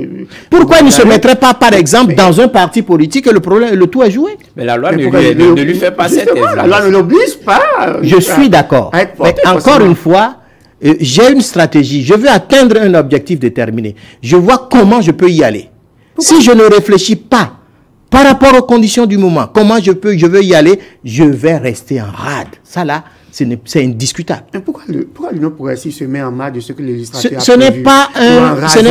Pourquoi il ne se mettrait pas par exemple dans un parti politique et le tout est joué? Mais la loi ne lui fait pas cette exigence. La loi ne l'oblige pas. Je suis d'accord. Mais encore une fois, j'ai une stratégie, je veux atteindre un objectif déterminé. Je vois comment je peux y aller. Si je ne réfléchis pas par rapport aux conditions du moment, comment je veux y aller, je vais rester en rade. Ça là, c'est indiscutable. Mais pourquoi l'Union progressive se met en marge de ce que les législateurs ce n'est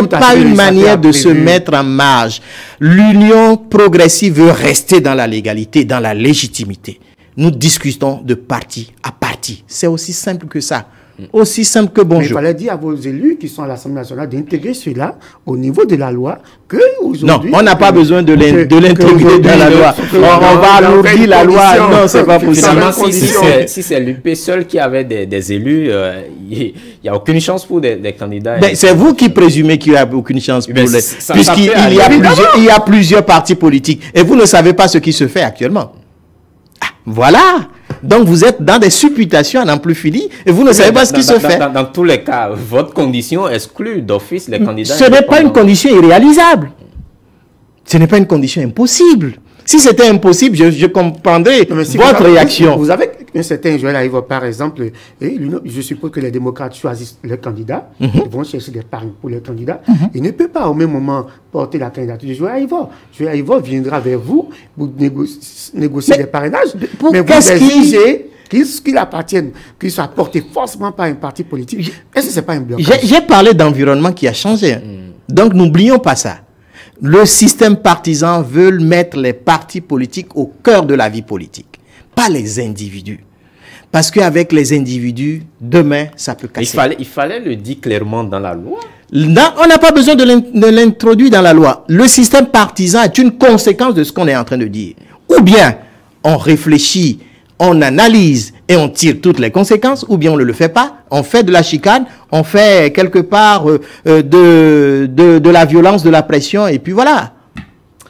pas une manière de se mettre en marge. L'Union progressive veut rester dans la légalité, dans la légitimité. Nous discutons de parti à parti. C'est aussi simple que ça. Aussi simple que bonjour. Mais il fallait dire à vos élus qui sont à l'Assemblée nationale d'intégrer cela au niveau de la loi. Non, on n'a pas besoin de l'intégrer dans la loi. On va alourdir la loi. Non, c'est pas possible. Si c'est l'UP seul qui avait des élus, il n'y a aucune chance pour des candidats. C'est vous qui présumez qu'il n'y a aucune chance pour puisqu'il y a plusieurs partis politiques. Et vous ne savez pas ce qui se fait actuellement. Voilà. Donc vous êtes dans des supputations à n'en plus finir et vous ne savez pas ce qui se fait. Dans tous les cas, votre condition exclut d'office les candidats. Ce n'est pas une condition irréalisable. Ce n'est pas une condition impossible. Si c'était impossible, je comprendrais votre réaction. Vous avez un certain Joël Aïva, par exemple, et je suppose que les démocrates choisissent les candidats, ils vont chercher des parrains pour les candidats. Il ne peut pas au même moment porter la candidature de Joël Aïva. Joël Aïva viendra vers vous pour négocier des parrainages, mais vous exigez qu'il appartienne, qu'il soit porté forcément par un parti politique. Est-ce que ce n'est pas un blocage? J'ai parlé d'environnement qui a changé. Donc n'oublions pas ça. Le système partisan veut mettre les partis politiques au cœur de la vie politique, pas les individus. Parce qu'avec les individus, demain, ça peut casser. Il fallait le dire clairement dans la loi. Là, on n'a pas besoin de l'introduire dans la loi. Le système partisan est une conséquence de ce qu'on est en train de dire. Ou bien, on réfléchit, on analyse et on tire toutes les conséquences, ou bien on ne le fait pas, on fait de la chicane, on fait quelque part de la violence, de la pression, et puis voilà.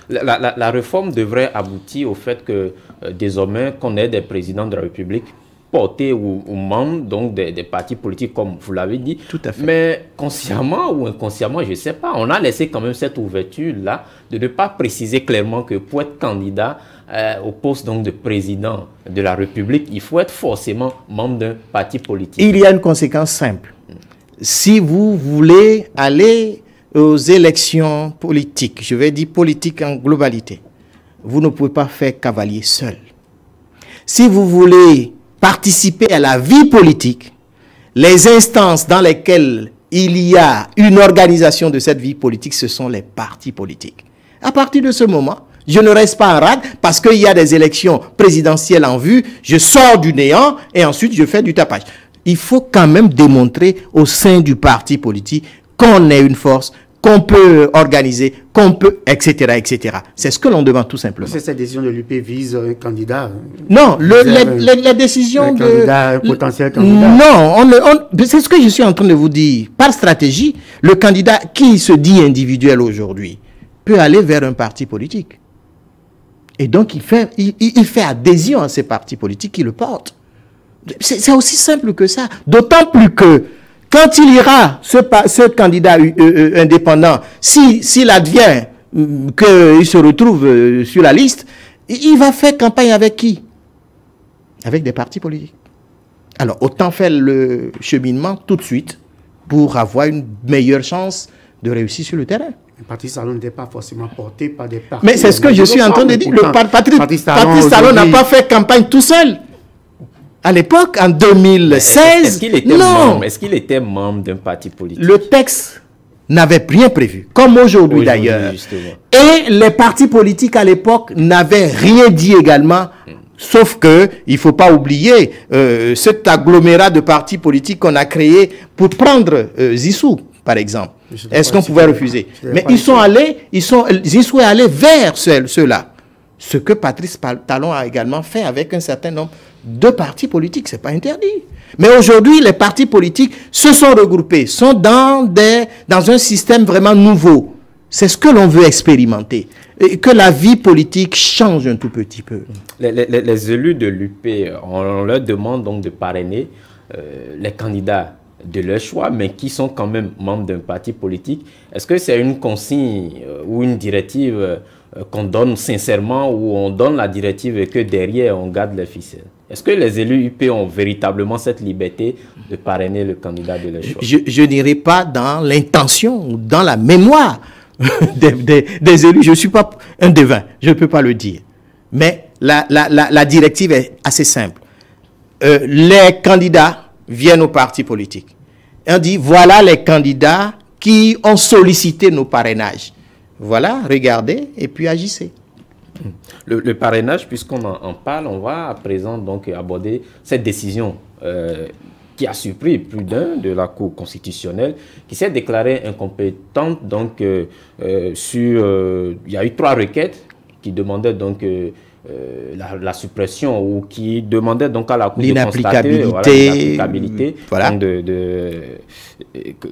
La réforme devrait aboutir au fait que désormais qu'on ait des présidents de la République portés ou membres donc des partis politiques, comme vous l'avez dit. Tout à fait. Mais consciemment ou inconsciemment, je ne sais pas, on a laissé quand même cette ouverture-là de ne pas préciser clairement que pour être candidat au poste donc de président de la République, il faut être forcément membre d'un parti politique. Il y a une conséquence simple. Si vous voulez aller aux élections politiques, je vais dire politique en globalité, vous ne pouvez pas faire cavalier seul. Si vous voulez participer à la vie politique, les instances dans lesquelles il y a une organisation de cette vie politique, ce sont les partis politiques. À partir de ce moment, je ne reste pas en rade parce qu'il y a des élections présidentielles en vue, je sors du néant et ensuite je fais du tapage. Il faut quand même démontrer au sein du parti politique qu'on est une force, qu'on peut organiser, qu'on peut, etc., etc. C'est ce que l'on demande tout simplement. C'est cette décision de l'UP vise un candidat. Non, la décision de... Candidat, un potentiel candidat. Non, c'est ce que je suis en train de vous dire. Par stratégie, le candidat qui se dit individuel aujourd'hui peut aller vers un parti politique. Et donc, il fait adhésion à ces partis politiques qui le portent. C'est aussi simple que ça. D'autant plus que quand il ira, ce candidat indépendant, s'il advient qu'il se retrouve sur la liste, il va faire campagne avec qui? Avec des partis politiques. Alors, autant faire le cheminement tout de suite pour avoir une meilleure chance de réussir sur le terrain. Le Patrice Talon n'était pas forcément porté par des partis. Mais c'est ce que je suis en train de dire. Patrice Talon n'a pas fait campagne tout seul. À l'époque, en 2016, est-ce qu'il était membre d'un parti politique? Le texte n'avait rien prévu, comme aujourd'hui d'ailleurs. Et les partis politiques à l'époque n'avaient rien dit également, sauf que il ne faut pas oublier cet agglomérat de partis politiques qu'on a créé pour prendre Zissou, par exemple. Est-ce qu'on pouvait refuser? Mais ils sont allés, Zissou est allé vers ceux-là. Ce que Patrice Talon a également fait avec un certain nombre de partis politiques, ce n'est pas interdit. Mais aujourd'hui, les partis politiques se sont regroupés, sont dans un système vraiment nouveau. C'est ce que l'on veut expérimenter. Et que la vie politique change un tout petit peu. Les élus de l'UP, on leur demande donc de parrainer les candidats de leur choix, mais qui sont quand même membres d'un parti politique. Est-ce que c'est une consigne ou une directive qu'on donne sincèrement, ou on donne la directive et que derrière on garde les ficelles? Est-ce que les élus UP ont véritablement cette liberté de parrainer le candidat de leur choix? Je n'irai pas dans l'intention ou dans la mémoire des élus. Je ne suis pas un devin, je ne peux pas le dire. Mais la directive est assez simple. Les candidats viennent au parti politique. On dit, voilà les candidats qui ont sollicité nos parrainages. Voilà, regardez et puis agissez. Le parrainage, puisqu'on en parle, on va à présent donc aborder cette décision qui a surpris plus d'un de la Cour constitutionnelle, qui s'est déclarée incompétente. Donc, il y a eu 3 requêtes qui demandaient donc la suppression, ou qui demandait donc à la Cour de constater l'inapplicabilité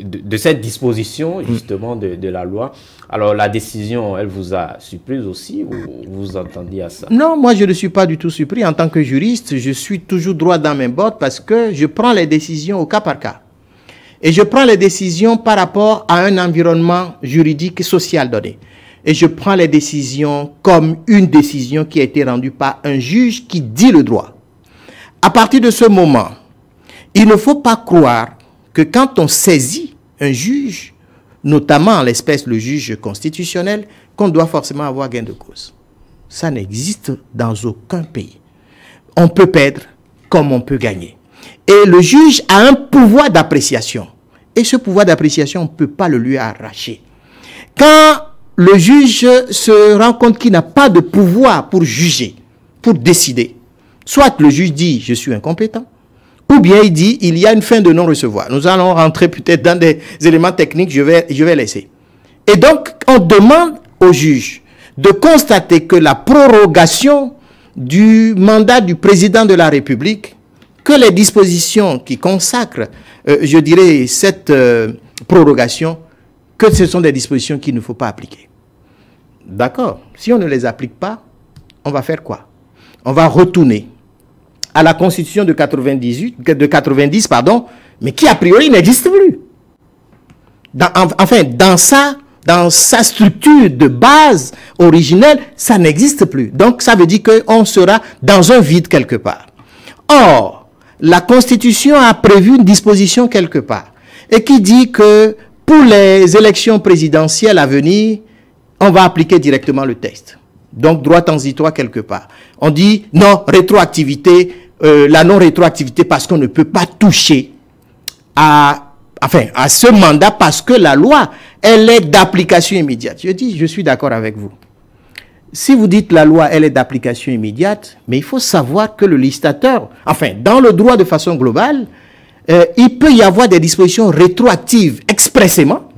de cette disposition justement de la loi. Alors la décision, elle vous a surprise aussi, ou vous entendiez à ça? Non, moi je ne suis pas du tout surpris. En tant que juriste, je suis toujours droit dans mes bottes parce que je prends les décisions au cas par cas. Et je prends les décisions par rapport à un environnement juridique et social donné. Et je prends les décisions comme une décision qui a été rendue par un juge qui dit le droit. À partir de ce moment, il ne faut pas croire que quand on saisit un juge, notamment en l'espèce le juge constitutionnel, qu'on doit forcément avoir gain de cause. Ça n'existe dans aucun pays. On peut perdre comme on peut gagner. Et le juge a un pouvoir d'appréciation. Et ce pouvoir d'appréciation, on ne peut pas le lui arracher. Quand le juge se rend compte qu'il n'a pas de pouvoir pour juger, pour décider. Soit le juge dit « je suis incompétent », ou bien il dit « il y a une fin de non-recevoir ». Nous allons rentrer peut-être dans des éléments techniques, je vais laisser. Et donc, on demande au juge de constater que la prorogation du mandat du président de la République, que les dispositions qui consacrent, je dirais, cette prorogation, que ce sont des dispositions qu'il ne faut pas appliquer. D'accord. Si on ne les applique pas, on va faire quoi? On va retourner à la Constitution de 90, mais qui a priori n'existe plus. Dans sa structure de base originelle, ça n'existe plus. Donc, ça veut dire qu'on sera dans un vide quelque part. Or, la Constitution a prévu une disposition quelque part et qui dit que pour les élections présidentielles à venir, on va appliquer directement le texte. Donc, droit transitoire quelque part. On dit non, rétroactivité, la non-rétroactivité parce qu'on ne peut pas toucher à ce mandat parce que la loi, elle est d'application immédiate. Je dis, je suis d'accord avec vous. Si vous dites la loi, elle est d'application immédiate, mais il faut savoir que le législateur, dans le droit de façon globale, il peut y avoir des dispositions rétroactives expressément.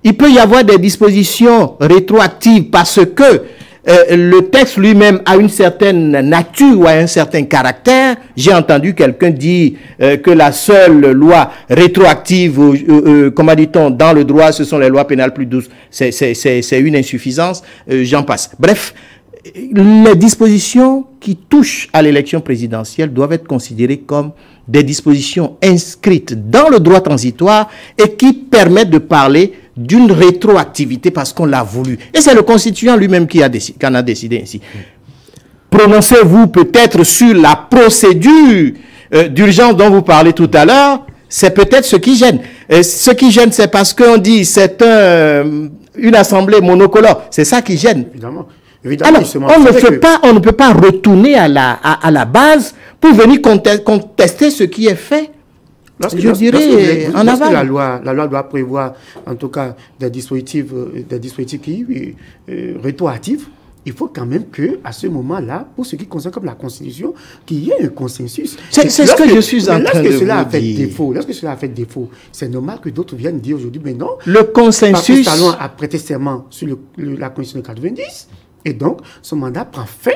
Il peut y avoir des dispositions rétroactives parce que le texte lui-même a une certaine nature ou a un certain caractère. J'ai entendu quelqu'un dire que la seule loi rétroactive, comment dit-on, dans le droit, ce sont les lois pénales plus douces. C'est une insuffisance, j'en passe. Bref, les dispositions qui touchent à l'élection présidentielle doivent être considérées comme des dispositions inscrites dans le droit transitoire et qui permettent de parler d'une rétroactivité parce qu'on l'a voulu. Et c'est le constituant lui-même qui en a décidé ainsi. Prononcez-vous peut-être sur la procédure d'urgence dont vous parlez tout à l'heure, c'est peut-être ce qui gêne. Ce qui gêne, c'est parce qu'on dit c'est une assemblée monocolore. C'est ça qui gêne. Évidemment. Alors, on ne peut pas retourner à la base pour venir contester ce qui est fait. Je dirais en aval. La loi doit prévoir, en tout cas, des dispositifs qui rétroactifs. Il faut quand même qu'à ce moment-là, pour ce qui concerne comme la Constitution, qu'il y ait un consensus. C'est ce que je suis en train de vous dire. Lorsque cela a fait défaut, c'est normal que d'autres viennent dire aujourd'hui, mais non. Le consensus. Patrice Talon a prêté serment sur la Constitution de 90, et donc son mandat prend fin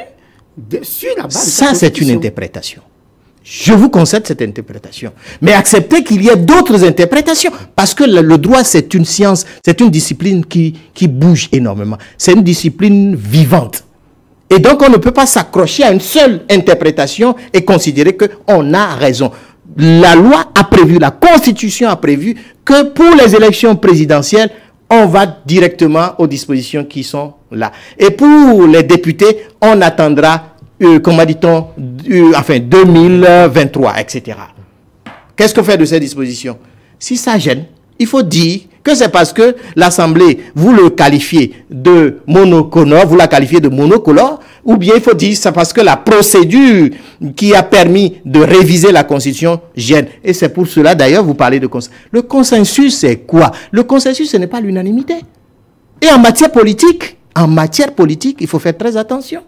sur la base de ça. Ça, c'est une interprétation. Je vous concède cette interprétation. Mais acceptez qu'il y ait d'autres interprétations. Parce que le droit, c'est une science, c'est une discipline qui bouge énormément. C'est une discipline vivante. Et donc, on ne peut pas s'accrocher à une seule interprétation et considérer qu'on a raison. La loi a prévu, la Constitution a prévu que pour les élections présidentielles, on va directement aux dispositions qui sont là. Et pour les députés, on attendra comment dit-on, 2023, etc. Qu'est-ce qu'on fait de ces dispositions? Si ça gêne, il faut dire que c'est parce que l'Assemblée, vous le qualifiez de monocolore, ou bien il faut dire que c'est parce que la procédure qui a permis de réviser la Constitution gêne. Et c'est pour cela, d'ailleurs, vous parlez de consensus. Le consensus, c'est quoi? Le consensus, ce n'est pas l'unanimité. Et en matière politique, il faut faire très attention.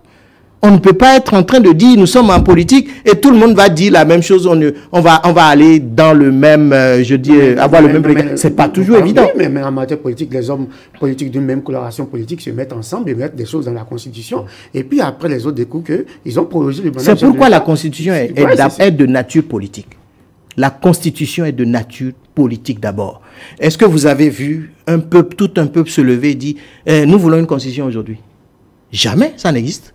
On ne peut pas être en train de dire nous sommes en politique et tout le monde va dire la même chose. On va aller dans le même, avoir le même regard. C'est pas toujours évident. Oui, mais en matière politique, les hommes politiques d'une même coloration politique se mettent ensemble et mettent des choses dans la Constitution. Et puis après, les autres découvrent qu'ils ont prolongé le mandat. C'est pourquoi la Constitution est de nature politique. La Constitution est de nature politique d'abord. Est-ce que vous avez vu tout un peuple se lever et dire nous voulons une Constitution aujourd'hui? Jamais, ça n'existe.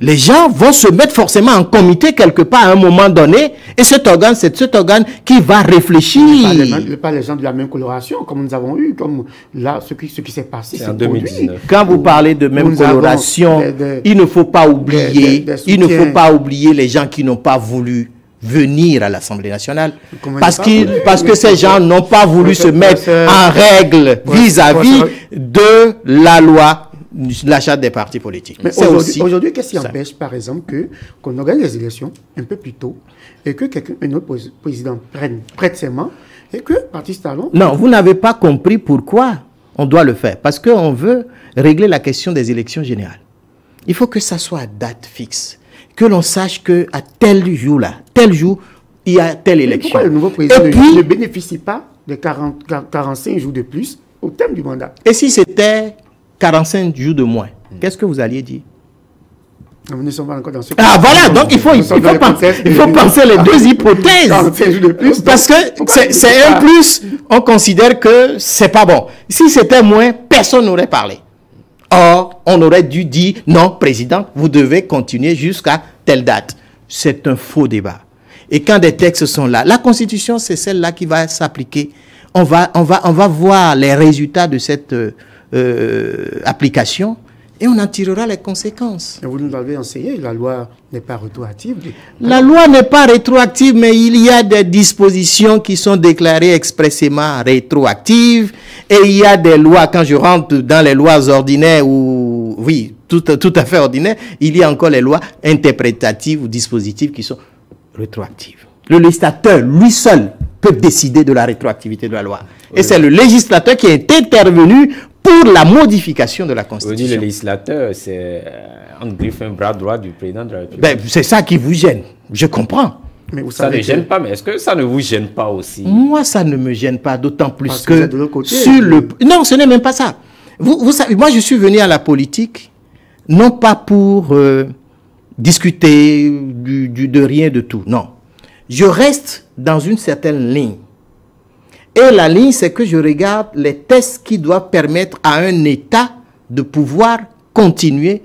Les gens vont se mettre forcément en comité quelque part à un moment donné, et cet organe, c'est cet organe qui va réfléchir. Pas les gens de la même coloration, comme nous avons eu, comme là, ce qui s'est passé en 2019. Quand vous parlez de même coloration, il ne faut pas oublier, les gens qui n'ont pas voulu venir à l'Assemblée nationale, parce que ces gens n'ont pas voulu se mettre en règle vis-à-vis de la loi, la charte des partis politiques. Mais aujourd'hui, qu'est-ce qui empêche, par exemple, qu'on organise les élections un peu plus tôt et que un autre président prête serment et que Patrice Talon... Non, vous n'avez pas compris pourquoi on doit le faire. Parce qu'on veut régler la question des élections générales. Il faut que ça soit à date fixe. Que l'on sache qu'à tel jour, il y a telle élection. Pourquoi le nouveau président ne bénéficie pas des 45 jours de plus au terme du mandat? Et si c'était 45 jours de moins, qu'est-ce que vous alliez dire? Nous ne sommes pas encore dans ce cas. Ah voilà, donc il faut penser les deux hypothèses. 45 jours de plus. Parce que c'est un plus, on considère que c'est pas bon. Si c'était moins, personne n'aurait parlé. Or, on aurait dû dire, non, président, vous devez continuer jusqu'à telle date. C'est un faux débat. Et quand des textes sont là, la Constitution, c'est celle-là qui va s'appliquer. On va voir les résultats de cette application et on en tirera les conséquences. Et vous nous l'avez enseigné, la loi n'est pas rétroactive. La loi n'est pas rétroactive, mais il y a des dispositions qui sont déclarées expressément rétroactives. Et il y a des lois, quand je rentre dans les lois ordinaires, ou oui, tout à fait ordinaires, il y a encore les lois interprétatives ou dispositives qui sont rétroactives. Le législateur, lui seul, peut décider de la rétroactivité de la loi. Oui. Et c'est le législateur qui est intervenu pour la modification de la Constitution. Vous dites le législateur, c'est en griffe un bras droit du président de la République. Ben, c'est ça qui vous gêne. Je comprends. Mais vous ça ne gêne pas, mais est-ce que ça ne vous gêne pas aussi? Moi, ça ne me gêne pas, d'autant plus parce que... de l'autre côté, sur le... Non, ce n'est même pas ça. Vous savez, moi, je suis venu à la politique, non pas pour discuter de rien de tout, non. Je reste dans une certaine ligne. Et la ligne, c'est que je regarde les tests qui doivent permettre à un État de pouvoir continuer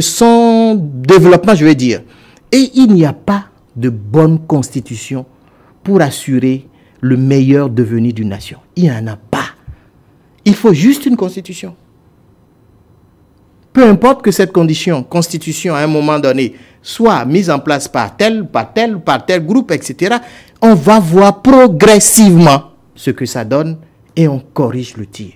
son développement, je vais dire. Et il n'y a pas de bonne constitution pour assurer le meilleur devenir d'une nation. Il n'y en a pas. Il faut juste une constitution. Peu importe que cette constitution, à un moment donné, soit mise en place par tel groupe, etc., on va voir progressivement ce que ça donne et on corrige le tir.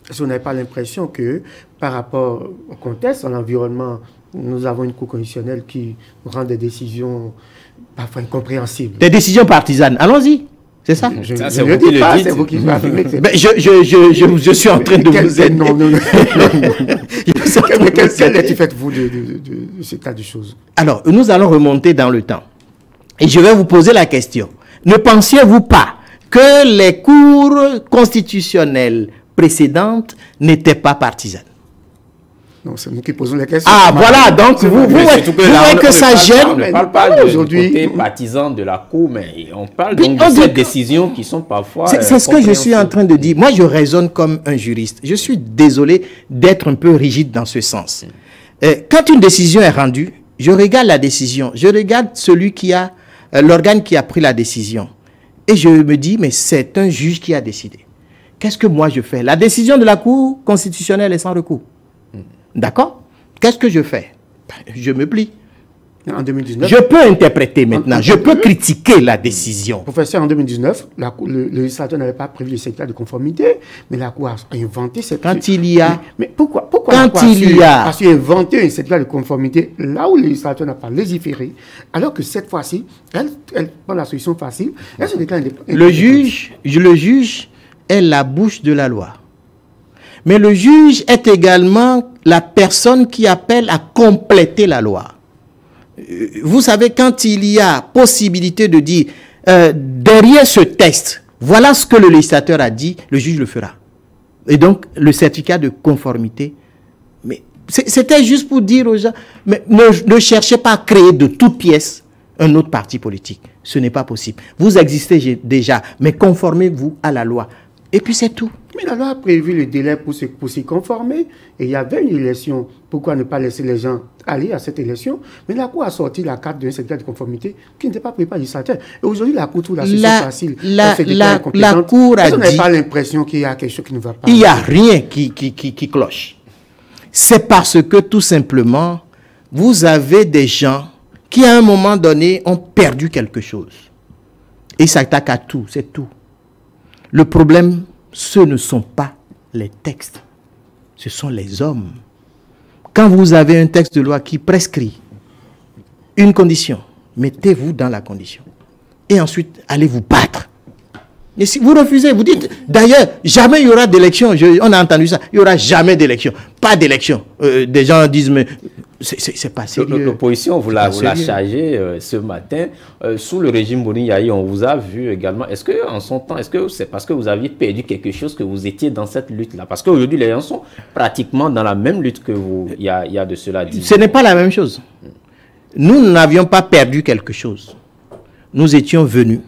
Est-ce que vous n'avez pas l'impression que par rapport au contexte, à l'environnement, nous avons une cour constitutionnelle qui rend des décisions parfois incompréhensibles? Des décisions partisanes. Allons-y. C'est ça? Je ne dis pas, c'est vous qui m'affirmez. Je suis en train de vous aider. Non. Quel est-il fait-vous de cet état de choses? Alors, nous allons remonter dans le temps. Et je vais vous poser la question. Ne pensiez-vous pas que les cours constitutionnelles précédentes n'étaient pas partisanes? Non, c'est nous qui posons les questions. Ah, voilà, donc vous voyez que ça gêne. On ne parle pas aujourd'hui côté partisan de la Cour, mais on parle donc de ces décisions qui sont parfois... C'est ce que je suis en train de dire. Moi, je raisonne comme un juriste. Je suis désolé d'être un peu rigide dans ce sens. Quand une décision est rendue, je regarde la décision. Je regarde celui qui a... l'organe qui a pris la décision. Et je me dis, mais c'est un juge qui a décidé. Qu'est-ce que moi je fais? La décision de la Cour constitutionnelle est sans recours. D'accord? Qu'est-ce que je fais? Je me plie. En 2019, je peux interpréter maintenant, je peux critiquer la décision. Professeur, en 2019, le législateur n'avait pas prévu le certificat de conformité, mais la Cour a inventé cette... Quand il y a... Mais pourquoi quand il y a... a su inventer un certificat de conformité là où le législateur n'a pas légiféré, alors que cette fois-ci, elle prend la solution facile, elle se déclare indépendante. Le juge est la bouche de la loi. Mais le juge est également la personne qui appelle à compléter la loi. Vous savez, quand il y a possibilité de dire, derrière ce texte, voilà ce que le législateur a dit, le juge le fera. Et donc, le certificat de conformité, mais c'était juste pour dire aux gens, mais ne cherchez pas à créer de toutes pièces un autre parti politique. Ce n'est pas possible. Vous existez déjà, mais conformez-vous à la loi. Et puis c'est tout. Mais la loi a prévu le délai pour s'y conformer. Et il y avait une élection. Pourquoi ne pas laisser les gens aller à cette élection? Mais la Cour a sorti la carte d'un certificat de conformité qui n'était pas prévu par le législateur. Et aujourd'hui, la Cour trouve la solution facile. La Cour a dit... Vous n'avez pas l'impression qu'il y a quelque chose qui ne va pas? Il n'y a rien qui cloche. C'est parce que tout simplement, vous avez des gens qui à un moment donné ont perdu quelque chose. Et ils s'attaquent à tout, c'est tout. Le problème, ce ne sont pas les textes, ce sont les hommes. Quand vous avez un texte de loi qui prescrit une condition, mettez-vous dans la condition. Et ensuite, allez vous battre. Et si vous refusez, vous dites, d'ailleurs, jamais il y aura d'élection. On a entendu ça. Il n'y aura jamais d'élection. Pas d'élection. Des gens disent, mais c'est pas sérieux. L'opposition, vous la chargé ce matin. Sous le régime Boni Yayi, on vous a vu également. Est-ce que en son temps, est-ce que c'est parce que vous aviez perdu quelque chose que vous étiez dans cette lutte-là? Parce qu'aujourd'hui, les gens sont pratiquement dans la même lutte que vous, il y a de cela 10 ans. Ce n'est pas la même chose. Nous n'avions pas perdu quelque chose. Nous étions venus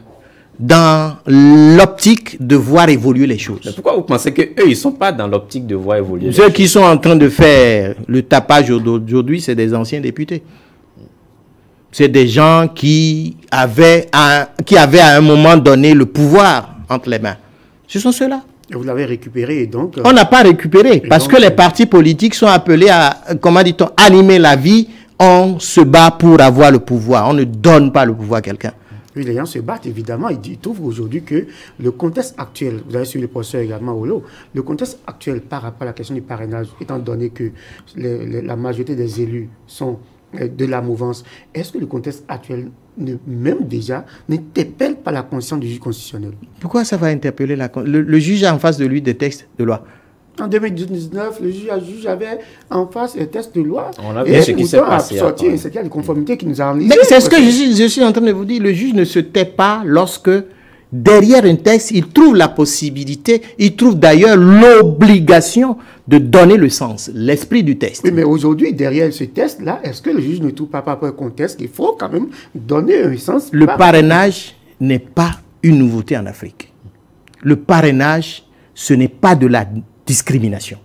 dans l'optique de voir évoluer les choses. Mais pourquoi vous pensez qu'eux, ils ne sont pas dans l'optique de voir évoluer les choses? Ceux qui sont en train de faire le tapage aujourd'hui, c'est des anciens députés. C'est des gens qui avaient à un moment donné le pouvoir entre les mains. Ce sont ceux-là. Et vous l'avez récupéré et donc... On n'a pas récupéré parce que les partis politiques sont appelés à, comment dit-on, animer la vie. On se bat pour avoir le pouvoir. On ne donne pas le pouvoir à quelqu'un. Oui, les gens se battent, évidemment. Ils trouvent aujourd'hui que le contexte actuel, vous avez suivi le professeur également, Olo, le contexte actuel par rapport à la question du parrainage, étant donné que la majorité des élus sont de la mouvance, est-ce que le contexte actuel, même déjà, n'interpelle pas la conscience du juge constitutionnel? Pourquoi ça va interpeller le juge a en face de lui des textes de loi? En 2019, le juge avait en face un texte de loi. On a vu ce qui s'est passé. Sorti un certificat de conformité qui nous a enlisé. Mais c'est ce que je suis en train de vous dire. Le juge ne se tait pas lorsque, derrière un texte, il trouve la possibilité, il trouve d'ailleurs l'obligation de donner le sens, l'esprit du texte. Oui, mais aujourd'hui, derrière ce texte-là, est-ce que le juge ne trouve pas par rapport au contexte qu'il faut quand même donner un sens? Le parrainage n'est pas une nouveauté en Afrique. Le parrainage, ce n'est pas de la discrimination.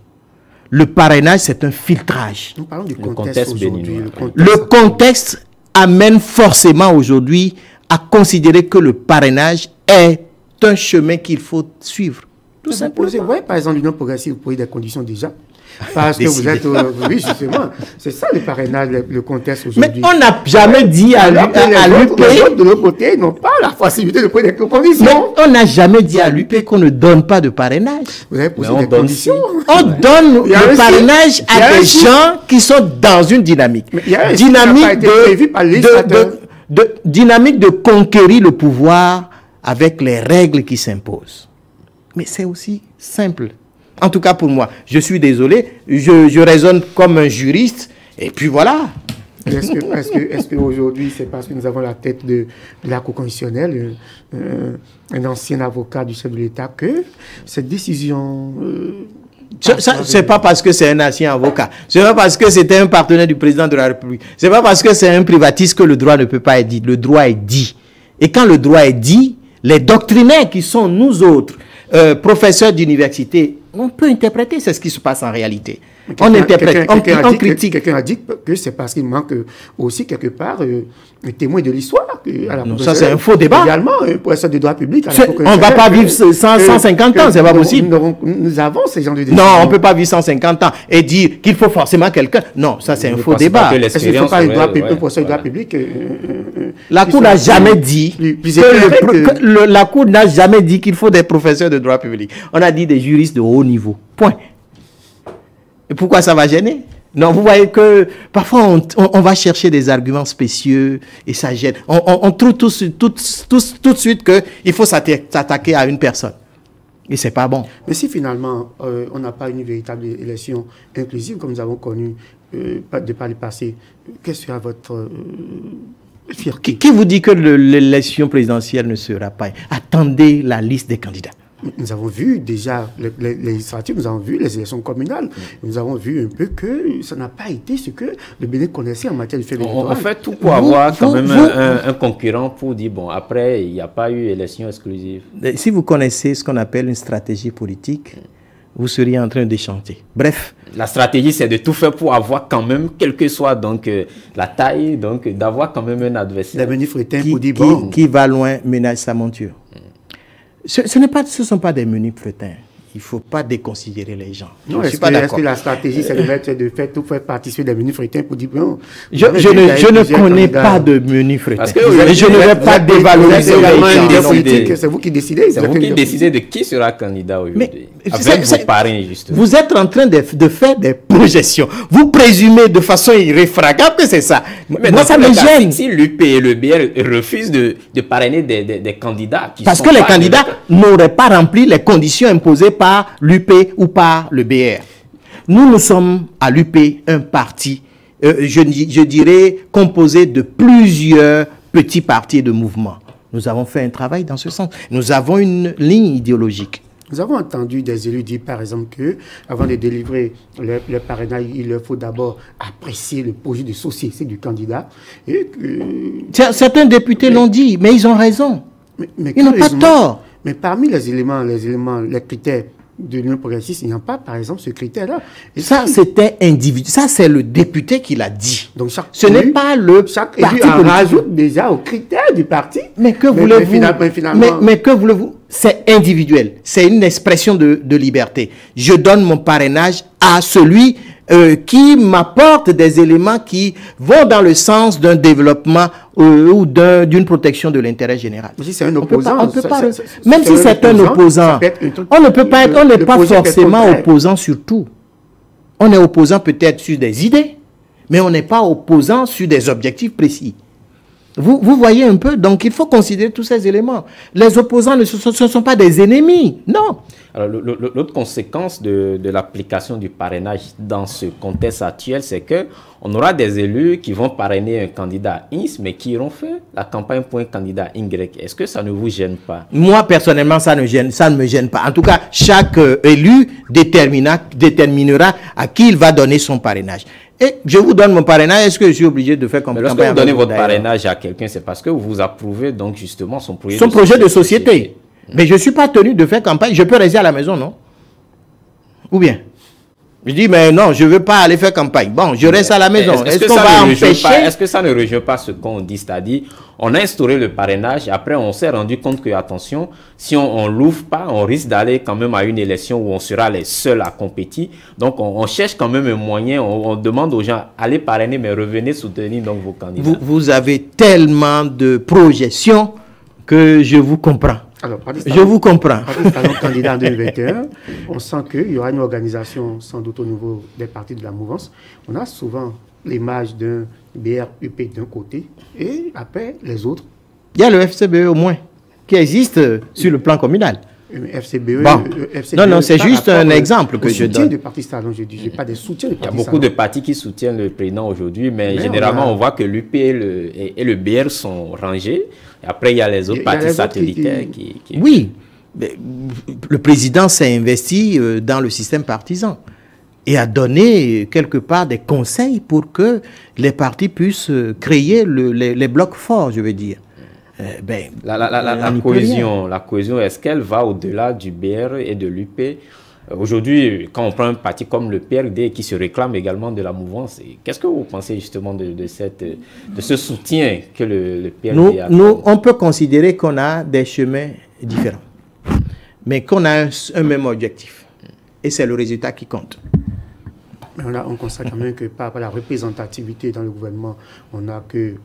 Le parrainage, c'est un filtrage. Nous parlons du contexte aujourd'hui. Le contexte amène forcément aujourd'hui à considérer que le parrainage est un chemin qu'il faut suivre. Tout simplement. Vous voyez, par exemple, l'Union progressive, vous posez des conditions déjà. Parce que vous êtes... oui, justement. C'est ça le parrainage, le contexte aujourd'hui. Mais on n'a jamais dit à l'UP... De l'autre côté, ils n'ont pas la facilité de poser des conditions. On n'a jamais dit à l'UP qu'on ne donne pas de parrainage. Vous avez posé des conditions. On donne le parrainage à des gens qui sont dans une dynamique. Dynamique de conquérir le pouvoir avec les règles qui s'imposent. Mais c'est aussi simple. En tout cas pour moi, je suis désolé, je raisonne comme un juriste, et puis voilà. Est-ce qu'aujourd'hui, c'est parce que nous avons la tête de la Cour constitutionnelle, un ancien avocat du chef de l'État, que cette décision... c'est pas parce que c'est un ancien avocat, c'est pas parce que c'était un partenaire du président de la République, c'est pas parce que c'est un privatiste que le droit ne peut pas être dit. Le droit est dit. Et quand le droit est dit, les doctrinaires qui sont nous autres, professeurs d'université, on peut interpréter, c'est ce qui se passe en réalité. On interprète, on critique. Quelqu'un a dit que c'est parce qu'il manque aussi quelque part un témoin de l'histoire. Non, ça c'est un faux débat. Également, un professeur de droit public. On ne va pas vivre 150 ans, c'est pas possible. Nous avons ces gens de décision. Non, on ne peut pas vivre 150 ans et dire qu'il faut forcément quelqu'un. Non, ça c'est un faux débat. Est-ce qu'il ne faut pas un professeur de droit public? La Cour n'a jamais dit la Cour n'a jamais dit qu'il faut des professeurs de droit public. On a dit des juristes de haut niveau. Point. Et pourquoi ça va gêner? Non, vous voyez que parfois on va chercher des arguments spécieux et ça gêne. On trouve tout de suite qu'il faut s'attaquer à une personne. Et c'est pas bon. Mais si finalement on n'a pas une véritable élection inclusive comme nous avons connu de par le passé, quelle sera votre fierté? Qui vous dit que l'élection présidentielle ne sera pas? Attendez la liste des candidats. Nous avons vu déjà les législatives, nous avons vu les élections communales, nous avons vu un peu que ça n'a pas été ce que le Bénin connaissait en matière de fait électoral. On fait tout pour avoir quand même un concurrent pour dire, bon, après, il n'y a pas eu élection exclusive. Si vous connaissez ce qu'on appelle une stratégie politique, vous seriez en train de chanter. Bref. La stratégie, c'est de tout faire pour avoir quand même, quelle que soit donc, la taille, donc d'avoir quand même un adversaire. Qui va loin ménage sa monture. Ce ne sont pas des menus fretins. il ne faut pas déconsidérer les gens. Non, est-ce que la stratégie, c'est de faire participer des menus fréquents pour dire bon, je ne connais pas de menu fréquents. Parce que je ne vais pas dévaloriser les gens. C'est vous qui décidez. C'est vous qui décidez de qui sera candidat aujourd'hui. Avec vos parrains, justement. Vous êtes en train de faire des projections. Vous présumez de façon irréfragable que c'est ça. Mais moi, ça me gêne. Si l'UP et le BR refusent de parrainer des candidats qui parce que les candidats n'auraient pas rempli les conditions imposées par l'UP ou par le BR. Nous sommes à l'UP un parti, je dirais, composé de plusieurs petits partis et de mouvements. Nous avons fait un travail dans ce sens. Nous avons une ligne idéologique. Nous avons entendu des élus dire, par exemple, que avant de délivrer le parrainage, il leur faut d'abord apprécier le projet de société du candidat. Et que... Certains députés l'ont dit, mais ils ont raison. Ils n'ont pas tort. Mais parmi les éléments, les critères de l'Union progressiste, il n'y a pas, par exemple, ce critère-là. Ça, c'était individuel. Ça, c'est le député qui l'a dit. Donc, ce n'est pas le chaque parti en rajoute déjà aux critères du parti. Mais que voulez-vous? Mais que voulez-vous? C'est individuel. C'est une expression de liberté. Je donne mon parrainage à celui qui m'apporte des éléments qui vont dans le sens d'un développement ou d'une protection de l'intérêt général. Si c'est un opposant, même si c'est un opposant, on ne peut pas être, on n'est pas forcément opposant sur tout. On est opposant peut-être sur des idées, mais on n'est pas opposant sur des objectifs précis. Vous voyez un peu, donc il faut considérer tous ces éléments. Les opposants ne sont pas des ennemis, non. Alors, l'autre conséquence de l'application du parrainage dans ce contexte actuel, c'est qu'on aura des élus qui vont parrainer un candidat X, mais qui iront faire la campagne pour un candidat Y. Est-ce que ça ne vous gêne pas? Moi, personnellement, ça ne me gêne pas. En tout cas, chaque élu déterminera à qui il va donner son parrainage. Et je vous donne mon parrainage, est-ce que je suis obligé de faire campagne? Mais lorsque vous donnez votre parrainage à quelqu'un, c'est parce que vous approuvez donc justement son projet de société. Mais je ne suis pas tenu de faire campagne. Je peux rester à la maison, non? Ou bien? Je dis, mais non, je ne veux pas aller faire campagne. Bon, je reste à la maison. Est-ce qu'on va empêcher? Est-ce que ça ne rejoint pas ce qu'on dit? C'est-à-dire, on a instauré le parrainage. Après, on s'est rendu compte que, attention, si on ne l'ouvre pas, on risque d'aller quand même à une élection où on sera les seuls à compétir. Donc, on cherche quand même un moyen. On demande aux gens, allez parrainer, mais revenez soutenir donc vos candidats. Vous avez tellement de projections que je vous comprends. Alors, je vous comprends. Candidat en 2021, on sent qu'il y aura une organisation sans doute au niveau des partis de la mouvance. On a souvent l'image d'un BR-UP d'un côté et après les autres. Il y a le FCBE au moins qui existe sur le plan communal. FCBE, bon. Non, c'est juste un exemple que je donne. Du parti Stallone, je dis, pas des soutiens du parti. Il y a beaucoup de partis qui soutiennent le président aujourd'hui, mais généralement on voit que l'UP et le BR sont rangés. Et après, il y a les autres partis satellitaires qui... Oui, mais le président s'est investi dans le système partisan et a donné quelque part des conseils pour que les partis puissent créer les blocs forts, je veux dire. La cohésion, est-ce qu'elle va au-delà du BR et de l'UP? Aujourd'hui, quand on prend un parti comme le PRD qui se réclame également de la mouvance, qu'est-ce que vous pensez justement de ce soutien que le PRD a? On peut considérer qu'on a des chemins différents, mais qu'on a un même objectif. Et c'est le résultat qui compte. Mais on constate quand même que par rapport à la représentativité dans le gouvernement, on fait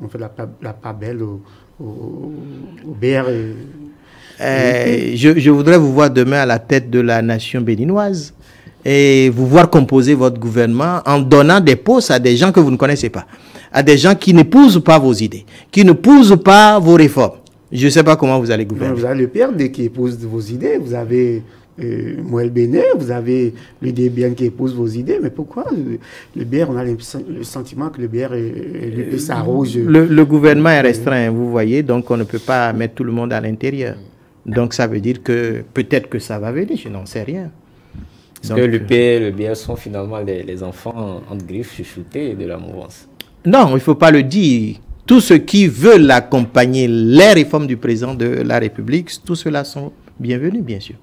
la part belle au BR. Je voudrais vous voir demain à la tête de la nation béninoise et vous voir composer votre gouvernement en donnant des postes à des gens que vous ne connaissez pas, à des gens qui n'épousent pas vos idées, qui n'épousent pas vos réformes. Je ne sais pas comment vous allez gouverner. Vous avez le PRD qui épouse vos idées, vous avez Moël Bénet, vous avez l'UDBN qui épouse vos idées, mais pourquoi le BR, on a le sentiment que le BR s'arrose. Le gouvernement est restreint, vous voyez, donc on ne peut pas mettre tout le monde à l'intérieur. Donc ça veut dire que peut-être que ça va venir, je n'en sais rien. Est-ce que l'UP et le BR sont finalement les enfants entre griffes chuchotés de la mouvance? Non, il ne faut pas le dire. Tous ceux qui veulent accompagner les réformes du président de la République, tous ceux-là sont bienvenus, bien sûr.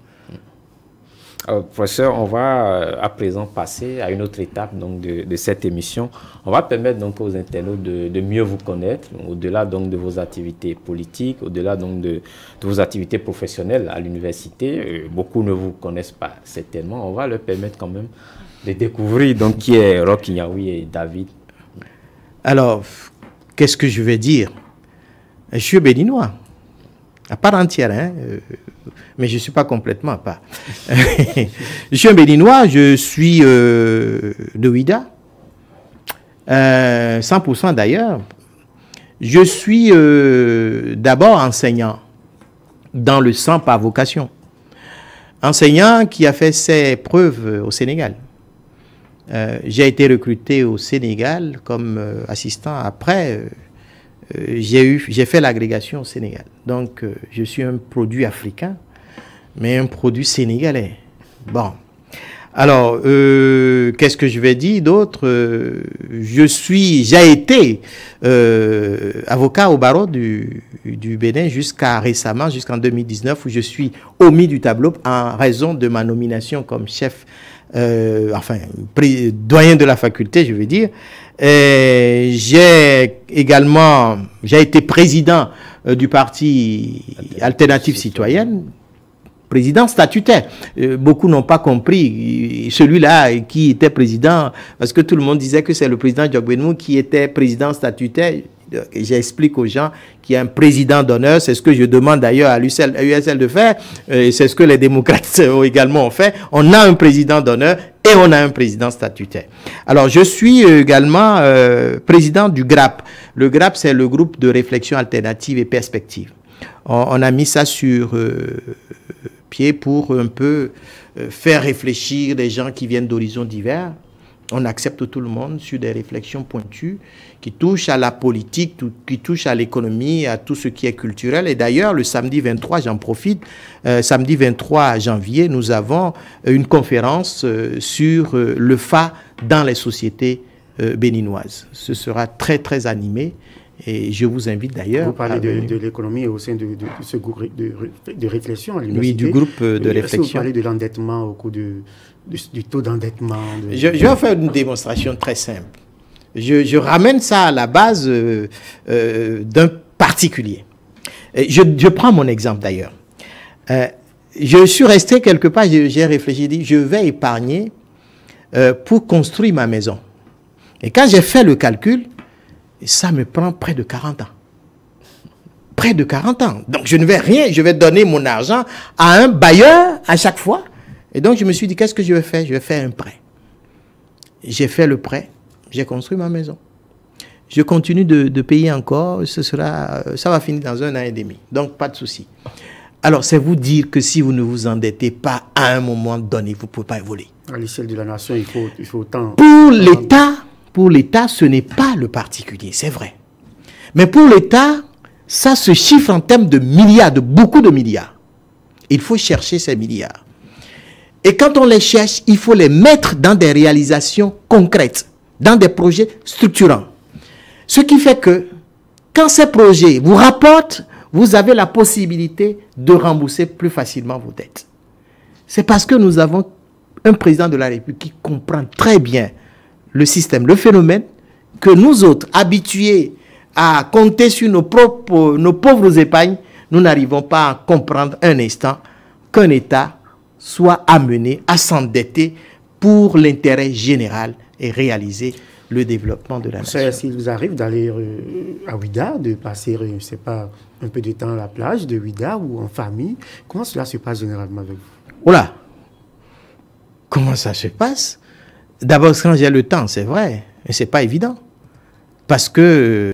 Alors, professeur, on va à présent passer à une autre étape donc, de cette émission. On va permettre donc aux internautes de mieux vous connaître, au-delà donc de vos activités politiques, au-delà donc de vos activités professionnelles à l'université. Beaucoup ne vous connaissent pas certainement. On va leur permettre quand même de découvrir donc qui est Roch Inyahoui et David. Alors, qu'est-ce que je vais dire? Je suis béninois, à part entière, hein, mais je ne suis pas complètement à part. Je suis un béninois, je suis de Ouida, 100% d'ailleurs. Je suis d'abord enseignant, dans le sang par vocation. Enseignant qui a fait ses preuves au Sénégal. J'ai été recruté au Sénégal comme assistant. Après, j'ai fait l'agrégation au Sénégal. Donc, je suis un produit africain, mais un produit sénégalais. Bon. Alors, qu'est-ce que je vais dire d'autre? J'ai été avocat au barreau du Bénin jusqu'à récemment, jusqu'en 2019, où je suis omis du tableau en raison de ma nomination comme chef, doyen de la faculté, je veux dire. J'ai été président du parti Alternative Citoyenne, président statutaire. Beaucoup n'ont pas compris celui-là qui était président, parce que tout le monde disait que c'est le président Diogbenou qui était président statutaire. J'explique aux gens qu'il y a un président d'honneur, c'est ce que je demande d'ailleurs à l'USL de faire, c'est ce que les démocrates également ont fait. On a un président d'honneur et on a un président statutaire. Alors, je suis également président du GRAP. Le GRAP, c'est le groupe de réflexion alternative et perspective. On a mis ça sur pied pour un peu faire réfléchir les gens qui viennent d'horizons divers. On accepte tout le monde sur des réflexions pointues qui touchent à la politique, qui touchent à l'économie, à tout ce qui est culturel. Et d'ailleurs, le samedi 23, j'en profite, samedi 23 janvier, nous avons une conférence sur le FA dans les sociétés béninoises. Ce sera très, très animé. Et je vous invite d'ailleurs... Vous parlez de l'économie au sein de ce groupe de réflexion à l'université. Oui, du groupe de réflexion. Est-ce que vous parlez de l'endettement au cours du taux d'endettement Je vais faire une démonstration très simple. Je ramène ça à la base d'un particulier. Je prends mon exemple d'ailleurs. Je suis resté quelque part, j'ai réfléchi, j'ai dit, je vais épargner pour construire ma maison. Et quand j'ai fait le calcul, ça me prend près de 40 ans. Près de 40 ans. Donc je ne vais rien, je vais donner mon argent à un bailleur à chaque fois. Et donc je me suis dit, qu'est-ce que je vais faire? Je vais faire un prêt. J'ai fait le prêt, j'ai construit ma maison. Je continue de payer encore, ça va finir dans 1 an et demi. Donc pas de souci. Alors c'est vous dire que si vous ne vous endettez pas à un moment donné, vous ne pouvez pas évoluer. À l'échelle de la nation, il faut autant... Pour l'État, ce n'est pas le particulier, c'est vrai. Mais pour l'État, ça se chiffre en termes de milliards, de beaucoup de milliards. Il faut chercher ces milliards. Et quand on les cherche, il faut les mettre dans des réalisations concrètes, dans des projets structurants. Ce qui fait que, quand ces projets vous rapportent, vous avez la possibilité de rembourser plus facilement vos dettes. C'est parce que nous avons un président de la République qui comprend très bien le système, le phénomène, que nous autres, habitués à compter sur nos pauvres épargnes, nous n'arrivons pas à comprendre un instant qu'un État soit amené à s'endetter pour l'intérêt général et réaliser le développement de la nation. S'il vous arrive d'aller à Ouida, de passer, je ne sais pas, un peu de temps à la plage de Ouida ou en famille, comment cela se passe généralement avec vous? Oula, comment ça se passe? D'abord, quand j'ai le temps, c'est vrai, mais ce n'est pas évident. Parce que,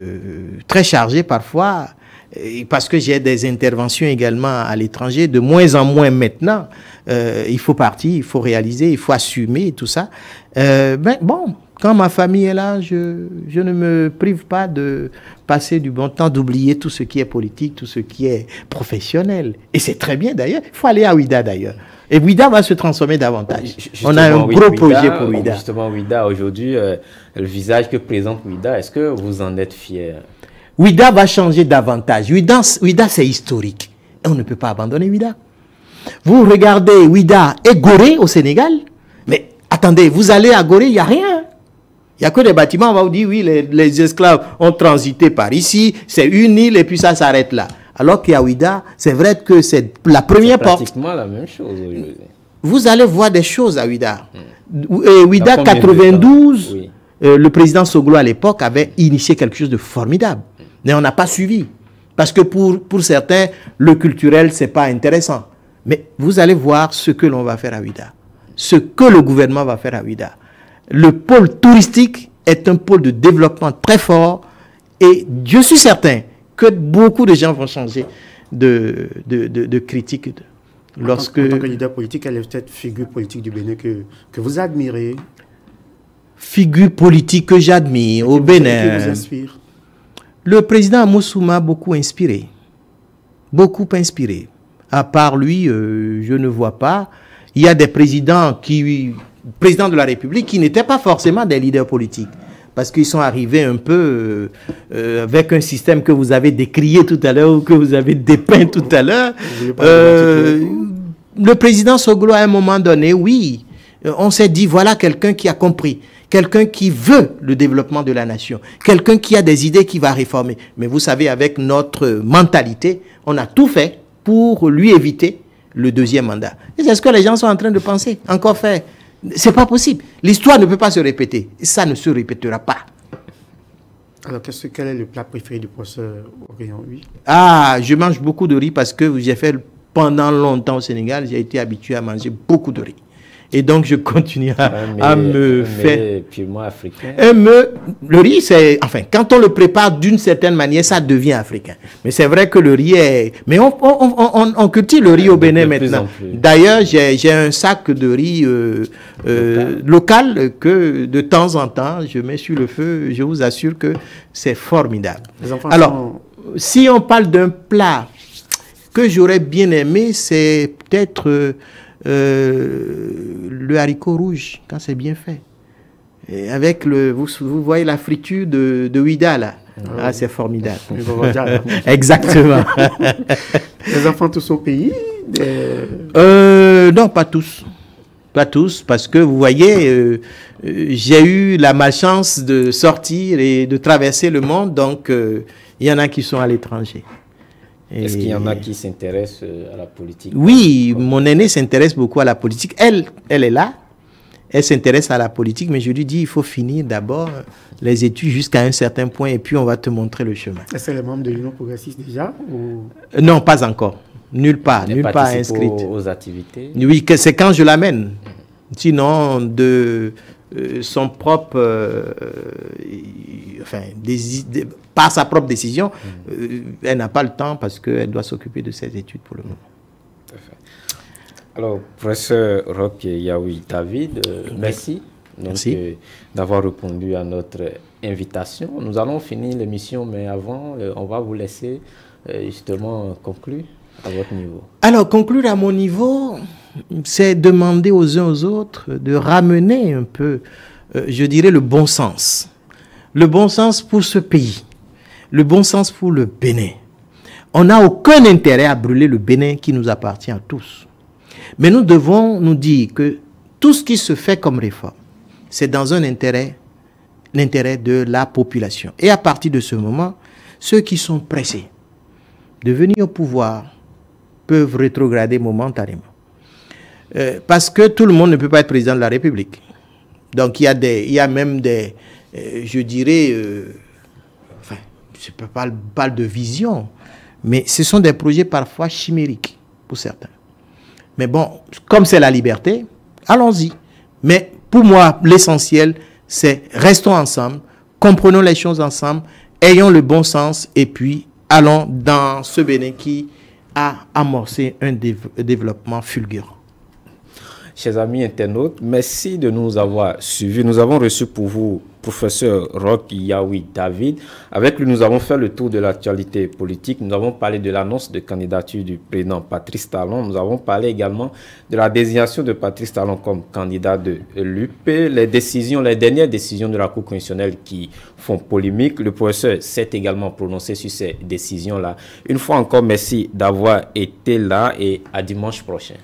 très chargé parfois, et parce que j'ai des interventions également à l'étranger, de moins en moins maintenant, il faut partir, il faut réaliser, il faut assumer tout ça. Mais bon, quand ma famille est là, je ne me prive pas de passer du bon temps, d'oublier tout ce qui est politique, tout ce qui est professionnel. Et c'est très bien d'ailleurs, il faut aller à Ouida d'ailleurs. Et Ouida va se transformer davantage. On a un gros projet pour Ouida. Justement, Ouida, aujourd'hui, le visage que présente Ouida, est-ce que vous en êtes fiers? Ouida va changer davantage. Ouida, c'est historique. Et on ne peut pas abandonner Ouida. Vous regardez Ouida et Gorée au Sénégal, mais attendez, vous allez à Gorée, il n'y a rien. Il n'y a que des bâtiments, on va vous dire, oui, les esclaves ont transité par ici, c'est une île et puis ça s'arrête là. Alors qu'à Ouida, c'est vrai que c'est la première porte. C'est pratiquement la même chose. Vous allez voir des choses à Ouida. Ouida 92, oui. Le président Soglo à l'époque avait initié quelque chose de formidable. Mais on n'a pas suivi. Parce que pour certains, le culturel, ce n'est pas intéressant. Mais vous allez voir ce que l'on va faire à Ouida. Ce que le gouvernement va faire à Ouida. Le pôle touristique est un pôle de développement très fort et je suis certain que beaucoup de gens vont changer de critique. Lorsque... En tant que leader politique, quelle est cette figure politique du Bénin que vous admirez? Figure politique que j'admire au Bénin. Qui vous inspire? Le président Amoussou m'a beaucoup inspiré. Beaucoup inspiré. À part lui, je ne vois pas. Il y a des présidents de la République qui n'étaient pas forcément des leaders politiques. Parce qu'ils sont arrivés un peu avec un système que vous avez décrié tout à l'heure ou que vous avez dépeint tout à l'heure. Le président Soglo, à un moment donné, oui, on s'est dit, voilà quelqu'un qui a compris. Quelqu'un qui veut le développement de la nation. Quelqu'un qui a des idées qui va réformer. Mais vous savez, avec notre mentalité, on a tout fait pour lui éviter le deuxième mandat. Et c'est ce que les gens sont en train de penser. Encore fait. C'est pas possible. L'histoire ne peut pas se répéter. Et ça ne se répétera pas. Alors, quel est le plat préféré du professeur Orion? Oui. Ah, je mange beaucoup de riz parce que j'ai fait pendant longtemps au Sénégal, j'ai été habitué à manger beaucoup de riz. Et donc, je continue à me faire... purement africain. Le riz, c'est... Enfin, quand on le prépare d'une certaine manière, ça devient africain. Mais c'est vrai que le riz est... Mais on cultive le riz au Bénin maintenant. D'ailleurs, j'ai un sac de riz local que de temps en temps, je mets sur le feu. Je vous assure que c'est formidable. Alors, si on parle d'un plat que j'aurais bien aimé, c'est peut-être... le haricot rouge, quand c'est bien fait. Et avec vous voyez la friture de Ouida, là. Ah, c'est formidable. Exactement. Les enfants tous au pays Non, pas tous. Pas tous, parce que vous voyez, j'ai eu la malchance de sortir et de traverser le monde, donc il y en a qui sont à l'étranger. Est-ce qu'il y en a qui s'intéressent à la politique? Oui, mon aîné s'intéresse beaucoup à la politique. Elle est là. Elle s'intéresse à la politique, mais je lui dis, il faut finir d'abord les études jusqu'à un certain point et puis on va te montrer le chemin. Est-ce qu'elle est membre de l'Union progressiste déjà ou... Non, pas encore. Nulle part inscrite. Aux activités? Oui, c'est quand je l'amène. Sinon, de son propre... par sa propre décision, elle n'a pas le temps parce qu'elle doit s'occuper de ses études pour le moment. Alors, professeur Roch Yaoui David, merci d'avoir répondu à notre invitation. Nous allons finir l'émission, mais avant, on va vous laisser justement conclure à votre niveau. Alors, conclure à mon niveau, c'est demander aux uns aux autres de ramener un peu, je dirais, le bon sens. Le bon sens pour ce pays. Le bon sens pour le Bénin. On n'a aucun intérêt à brûler le Bénin qui nous appartient à tous. Mais nous devons nous dire que tout ce qui se fait comme réforme, c'est dans l'intérêt de la population. Et à partir de ce moment, ceux qui sont pressés de venir au pouvoir peuvent rétrograder momentanément. Parce que tout le monde ne peut pas être président de la République. Donc il y a même des, je dirais, je ne parle de vision, mais ce sont des projets parfois chimériques pour certains. Mais bon, comme c'est la liberté, allons-y. Mais pour moi, l'essentiel, c'est restons ensemble, comprenons les choses ensemble, ayons le bon sens et puis allons dans ce Bénin qui a amorcé un développement fulgurant. Chers amis internautes, merci de nous avoir suivis. Nous avons reçu pour vous professeur Roch Yaoui David. Avec lui, nous avons fait le tour de l'actualité politique. Nous avons parlé de l'annonce de candidature du président Patrice Talon. Nous avons parlé également de la désignation de Patrice Talon comme candidat de l'UP. Les dernières décisions de la Cour constitutionnelle qui font polémique. Le professeur s'est également prononcé sur ces décisions-là. Une fois encore, merci d'avoir été là et à dimanche prochain.